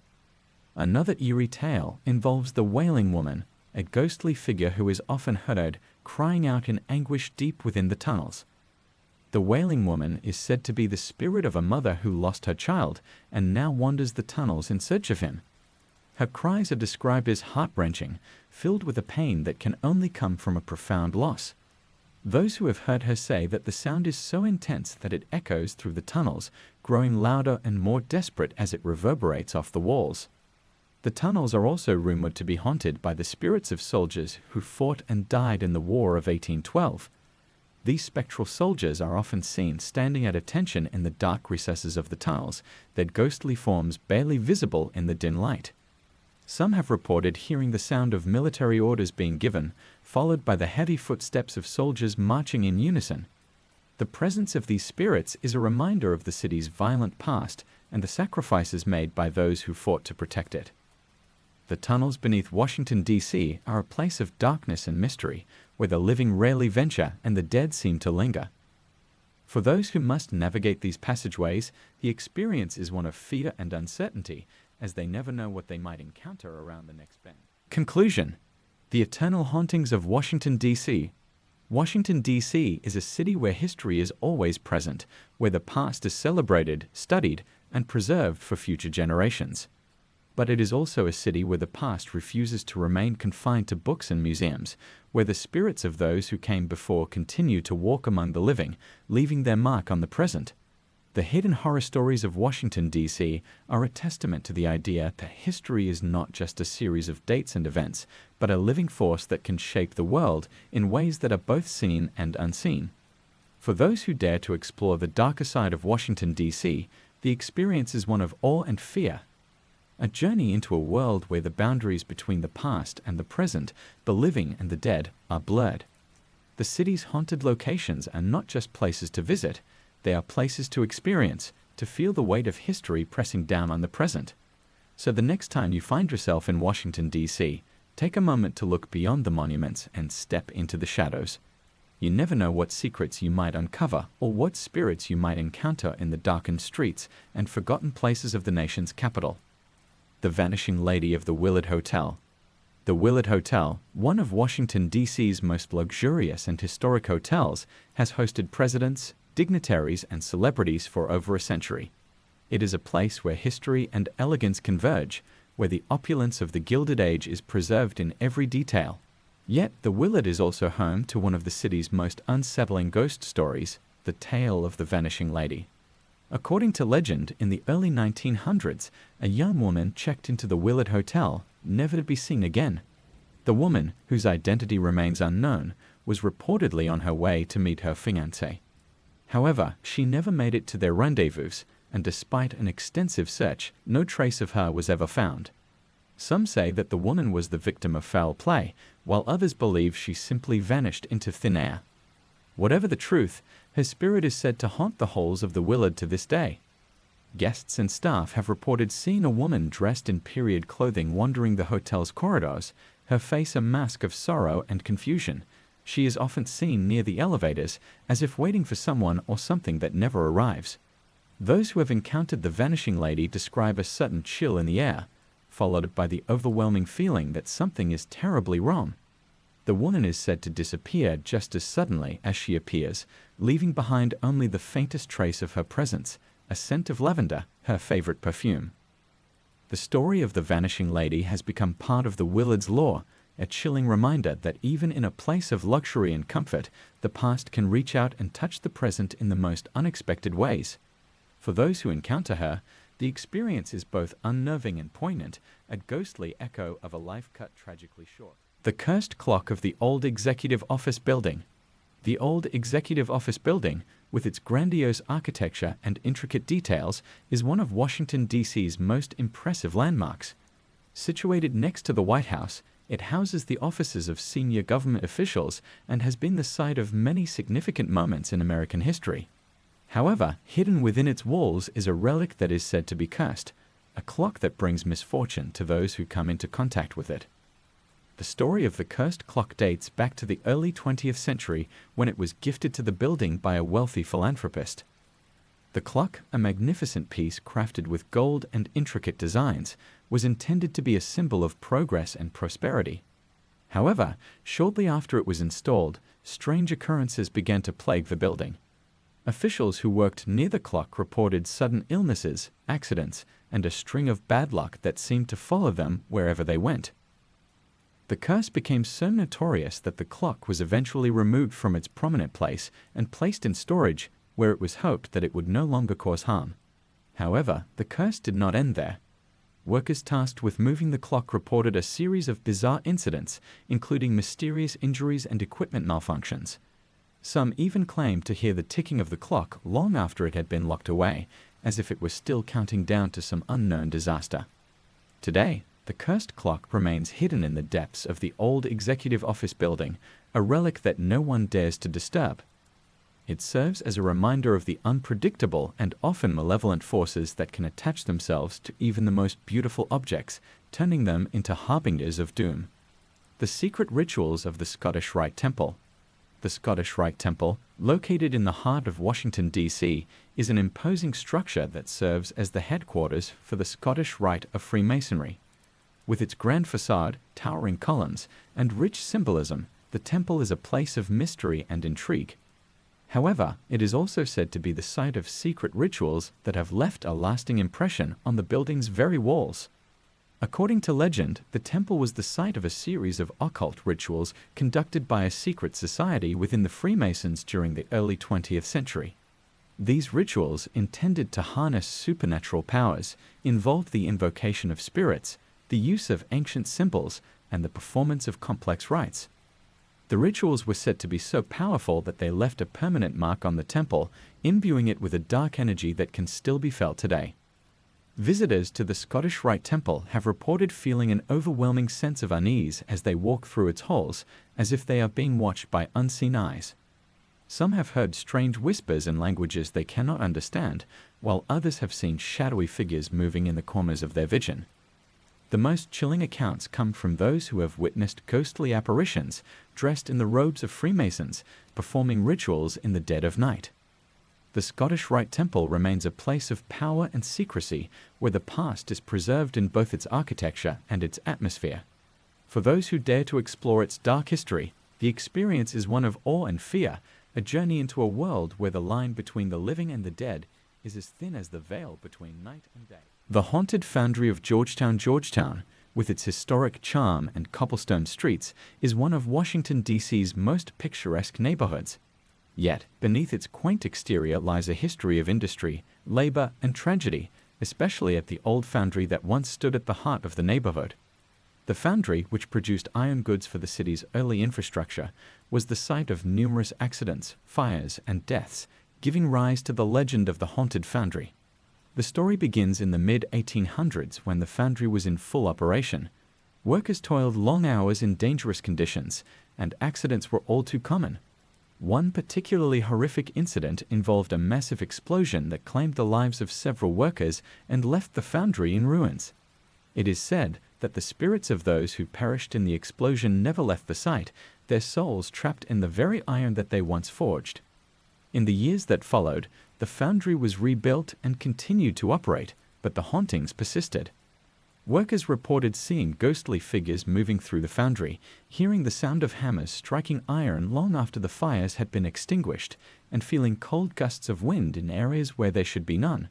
Another eerie tale involves the Wailing Woman, a ghostly figure who is often heard crying out in anguish deep within the tunnels. The Wailing Woman is said to be the spirit of a mother who lost her child and now wanders the tunnels in search of him. Her cries are described as heart-wrenching, filled with a pain that can only come from a profound loss. Those who have heard her say that the sound is so intense that it echoes through the tunnels, growing louder and more desperate as it reverberates off the walls. The tunnels are also rumored to be haunted by the spirits of soldiers who fought and died in the War of 1812. These spectral soldiers are often seen standing at attention in the dark recesses of the tunnels, their ghostly forms barely visible in the dim light. Some have reported hearing the sound of military orders being given, followed by the heavy footsteps of soldiers marching in unison. The presence of these spirits is a reminder of the city's violent past and the sacrifices made by those who fought to protect it. The tunnels beneath Washington, D.C. are a place of darkness and mystery, where the living rarely venture and the dead seem to linger. For those who must navigate these passageways, the experience is one of fear and uncertainty, as they never know what they might encounter around the next bend. Conclusion: the eternal hauntings of Washington, D.C. Washington, D.C. is a city where history is always present, where the past is celebrated, studied, and preserved for future generations. But it is also a city where the past refuses to remain confined to books and museums, where the spirits of those who came before continue to walk among the living, leaving their mark on the present. The hidden horror stories of Washington, D.C. are a testament to the idea that history is not just a series of dates and events, but a living force that can shape the world in ways that are both seen and unseen. For those who dare to explore the darker side of Washington, D.C., the experience is one of awe and fear. A journey into a world where the boundaries between the past and the present, the living and the dead, are blurred. The city's haunted locations are not just places to visit, they are places to experience, to feel the weight of history pressing down on the present. So the next time you find yourself in Washington, D.C., take a moment to look beyond the monuments and step into the shadows. You never know what secrets you might uncover or what spirits you might encounter in the darkened streets and forgotten places of the nation's capital. The Vanishing Lady of the Willard Hotel. The Willard Hotel, one of Washington, D.C.'s most luxurious and historic hotels, has hosted presidents, dignitaries, and celebrities for over a century. It is a place where history and elegance converge, where the opulence of the Gilded Age is preserved in every detail. Yet, the Willard is also home to one of the city's most unsettling ghost stories, the tale of the Vanishing Lady. According to legend, in the early 1900s, a young woman checked into the Willard Hotel, never to be seen again. The woman, whose identity remains unknown, was reportedly on her way to meet her fiancé. However, she never made it to their rendezvous, and despite an extensive search, no trace of her was ever found. Some say that the woman was the victim of foul play, while others believe she simply vanished into thin air. Whatever the truth, her spirit is said to haunt the halls of the Willard to this day. Guests and staff have reported seeing a woman dressed in period clothing wandering the hotel's corridors, her face a mask of sorrow and confusion. She is often seen near the elevators, as if waiting for someone or something that never arrives. Those who have encountered the Vanishing Lady describe a sudden chill in the air, followed by the overwhelming feeling that something is terribly wrong. The woman is said to disappear just as suddenly as she appears, leaving behind only the faintest trace of her presence, a scent of lavender, her favorite perfume. The story of the Vanishing Lady has become part of the Willard's lore, a chilling reminder that even in a place of luxury and comfort, the past can reach out and touch the present in the most unexpected ways. For those who encounter her, the experience is both unnerving and poignant, a ghostly echo of a life cut tragically short. The Cursed Clock of the Old Executive Office Building. The Old Executive Office Building, with its grandiose architecture and intricate details, is one of Washington, D.C.'s most impressive landmarks. Situated next to the White House, it houses the offices of senior government officials and has been the site of many significant moments in American history. However, hidden within its walls is a relic that is said to be cursed, a clock that brings misfortune to those who come into contact with it. The story of the cursed clock dates back to the early 20th century when it was gifted to the building by a wealthy philanthropist. The clock, a magnificent piece crafted with gold and intricate designs, was intended to be a symbol of progress and prosperity. However, shortly after it was installed, strange occurrences began to plague the building. Officials who worked near the clock reported sudden illnesses, accidents, and a string of bad luck that seemed to follow them wherever they went. The curse became so notorious that the clock was eventually removed from its prominent place and placed in storage, where it was hoped that it would no longer cause harm. However, the curse did not end there. Workers tasked with moving the clock reported a series of bizarre incidents, including mysterious injuries and equipment malfunctions. Some even claimed to hear the ticking of the clock long after it had been locked away, as if it was still counting down to some unknown disaster. Today, the cursed clock remains hidden in the depths of the old executive office building, a relic that no one dares to disturb. It serves as a reminder of the unpredictable and often malevolent forces that can attach themselves to even the most beautiful objects, turning them into harbingers of doom. The secret rituals of the Scottish Rite Temple. The Scottish Rite Temple, located in the heart of Washington, D.C., is an imposing structure that serves as the headquarters for the Scottish Rite of Freemasonry. With its grand facade, towering columns, and rich symbolism, the temple is a place of mystery and intrigue. However, it is also said to be the site of secret rituals that have left a lasting impression on the building's very walls. According to legend, the temple was the site of a series of occult rituals conducted by a secret society within the Freemasons during the early 20th century. These rituals, intended to harness supernatural powers, involved the invocation of spirits, the use of ancient symbols, and the performance of complex rites. The rituals were said to be so powerful that they left a permanent mark on the temple, imbuing it with a dark energy that can still be felt today. Visitors to the Scottish Rite Temple have reported feeling an overwhelming sense of unease as they walk through its halls, as if they are being watched by unseen eyes. Some have heard strange whispers in languages they cannot understand, while others have seen shadowy figures moving in the corners of their vision. The most chilling accounts come from those who have witnessed ghostly apparitions dressed in the robes of Freemasons, performing rituals in the dead of night. The Scottish Rite Temple remains a place of power and secrecy where the past is preserved in both its architecture and its atmosphere. For those who dare to explore its dark history, the experience is one of awe and fear, a journey into a world where the line between the living and the dead is as thin as the veil between night and day. The haunted foundry of Georgetown, Georgetown, with its historic charm and cobblestone streets, is one of Washington, D.C.'s most picturesque neighborhoods. Yet, beneath its quaint exterior lies a history of industry, labor, and tragedy, especially at the old foundry that once stood at the heart of the neighborhood. The foundry, which produced iron goods for the city's early infrastructure, was the site of numerous accidents, fires, and deaths, giving rise to the legend of the haunted foundry. The story begins in the mid-1800s when the foundry was in full operation. Workers toiled long hours in dangerous conditions, and accidents were all too common. One particularly horrific incident involved a massive explosion that claimed the lives of several workers and left the foundry in ruins. It is said that the spirits of those who perished in the explosion never left the site, their souls trapped in the very iron that they once forged. In the years that followed, the foundry was rebuilt and continued to operate, but the hauntings persisted. Workers reported seeing ghostly figures moving through the foundry, hearing the sound of hammers striking iron long after the fires had been extinguished, and feeling cold gusts of wind in areas where there should be none.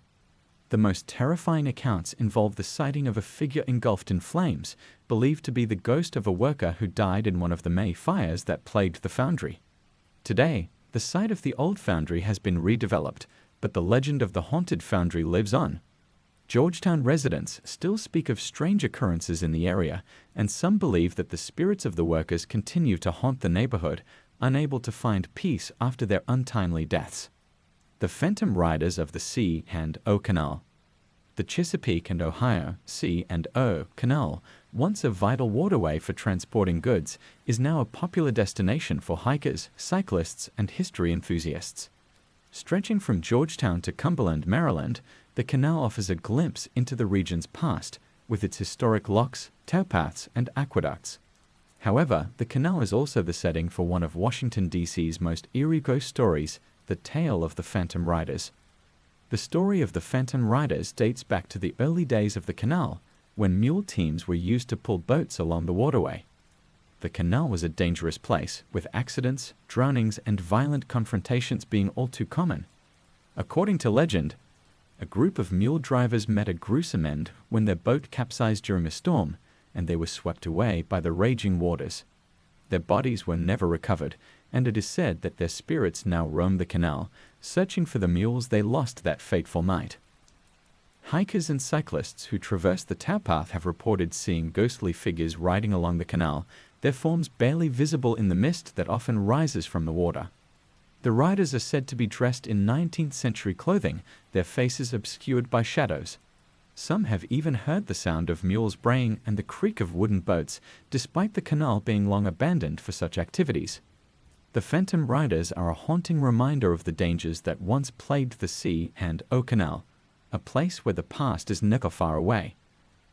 The most terrifying accounts involve the sighting of a figure engulfed in flames, believed to be the ghost of a worker who died in one of the May fires that plagued the foundry. Today, the site of the old foundry has been redeveloped, but the legend of the haunted foundry lives on. Georgetown residents still speak of strange occurrences in the area, and some believe that the spirits of the workers continue to haunt the neighborhood, unable to find peace after their untimely deaths. The phantom riders of the C&O Canal. The Chesapeake and Ohio C&O Canal, once a vital waterway for transporting goods, is now a popular destination for hikers, cyclists, and history enthusiasts. Stretching from Georgetown to Cumberland, Maryland, the canal offers a glimpse into the region's past, with its historic locks, towpaths, and aqueducts. However, the canal is also the setting for one of Washington, D.C.'s most eerie ghost stories, the tale of the Phantom Riders. The story of the Phantom Riders dates back to the early days of the canal, when mule teams were used to pull boats along the waterway. The canal was a dangerous place, with accidents, drownings, and violent confrontations being all too common. According to legend, a group of mule drivers met a gruesome end when their boat capsized during a storm, and they were swept away by the raging waters. Their bodies were never recovered, and it is said that their spirits now roam the canal, searching for the mules they lost that fateful night. Hikers and cyclists who traverse the towpath have reported seeing ghostly figures riding along the canal, their forms barely visible in the mist that often rises from the water. The riders are said to be dressed in 19th century clothing, their faces obscured by shadows. Some have even heard the sound of mules braying and the creak of wooden boats, despite the canal being long abandoned for such activities. The Phantom Riders are a haunting reminder of the dangers that once plagued the C&O Canal, a place where the past is never far away.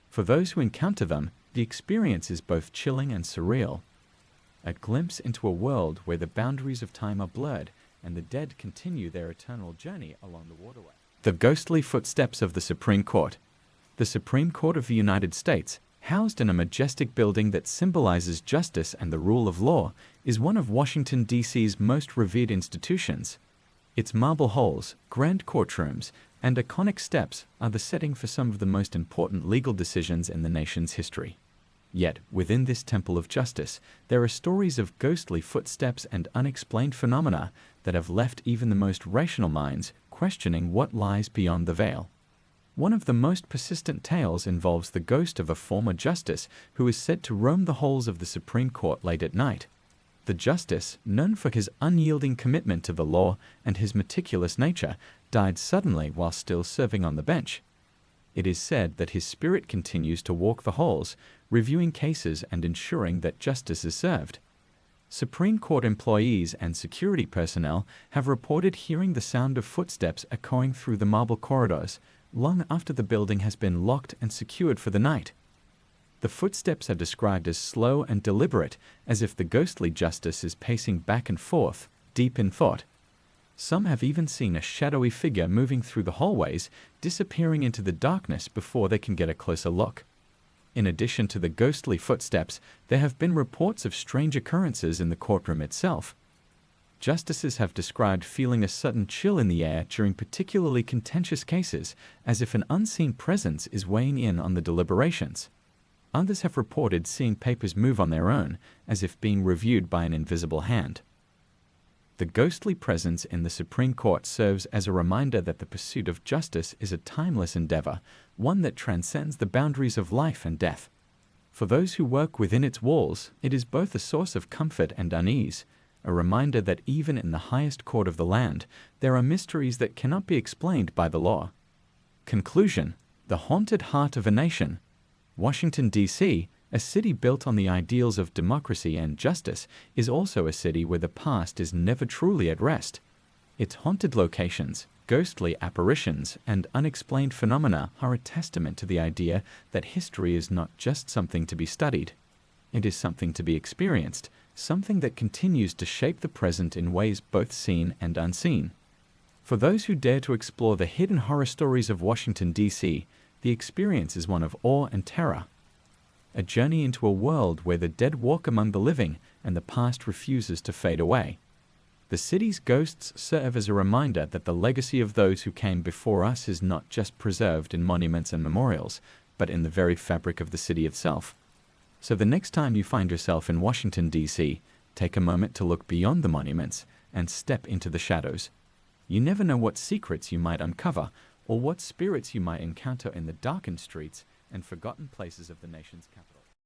For those who encounter them, the experience is both chilling and surreal. A glimpse into a world where the boundaries of time are blurred and the dead continue their eternal journey along the waterway. The ghostly footsteps of the Supreme Court. The Supreme Court of the United States, housed in a majestic building that symbolizes justice and the rule of law, is one of Washington, D.C.'s most revered institutions. Its marble halls, grand courtrooms, and iconic steps are the setting for some of the most important legal decisions in the nation's history. Yet, within this temple of justice, there are stories of ghostly footsteps and unexplained phenomena that have left even the most rational minds questioning what lies beyond the veil. One of the most persistent tales involves the ghost of a former justice who is said to roam the halls of the Supreme Court late at night. The justice, known for his unyielding commitment to the law and his meticulous nature, died suddenly while still serving on the bench. It is said that his spirit continues to walk the halls, reviewing cases and ensuring that justice is served. Supreme Court employees and security personnel have reported hearing the sound of footsteps echoing through the marble corridors, long after the building has been locked and secured for the night. The footsteps are described as slow and deliberate, as if the ghostly justice is pacing back and forth, deep in thought. Some have even seen a shadowy figure moving through the hallways, disappearing into the darkness before they can get a closer look. In addition to the ghostly footsteps, there have been reports of strange occurrences in the courtroom itself. Justices have described feeling a sudden chill in the air during particularly contentious cases, as if an unseen presence is weighing in on the deliberations. Others have reported seeing papers move on their own, as if being reviewed by an invisible hand. The ghostly presence in the Supreme Court serves as a reminder that the pursuit of justice is a timeless endeavor, one that transcends the boundaries of life and death. For those who work within its walls, it is both a source of comfort and unease, a reminder that even in the highest court of the land, there are mysteries that cannot be explained by the law. Conclusion: the haunted heart of a nation. Washington, D.C., a city built on the ideals of democracy and justice, is also a city where the past is never truly at rest. Its haunted locations, ghostly apparitions, and unexplained phenomena are a testament to the idea that history is not just something to be studied. It is something to be experienced, something that continues to shape the present in ways both seen and unseen. For those who dare to explore the hidden horror stories of Washington, D.C., the experience is one of awe and terror. A journey into a world where the dead walk among the living and the past refuses to fade away. The city's ghosts serve as a reminder that the legacy of those who came before us is not just preserved in monuments and memorials, but in the very fabric of the city itself. So the next time you find yourself in Washington, D.C., take a moment to look beyond the monuments and step into the shadows. You never know what secrets you might uncover or what spirits you might encounter in the darkened streets and forgotten places of the nation's capital.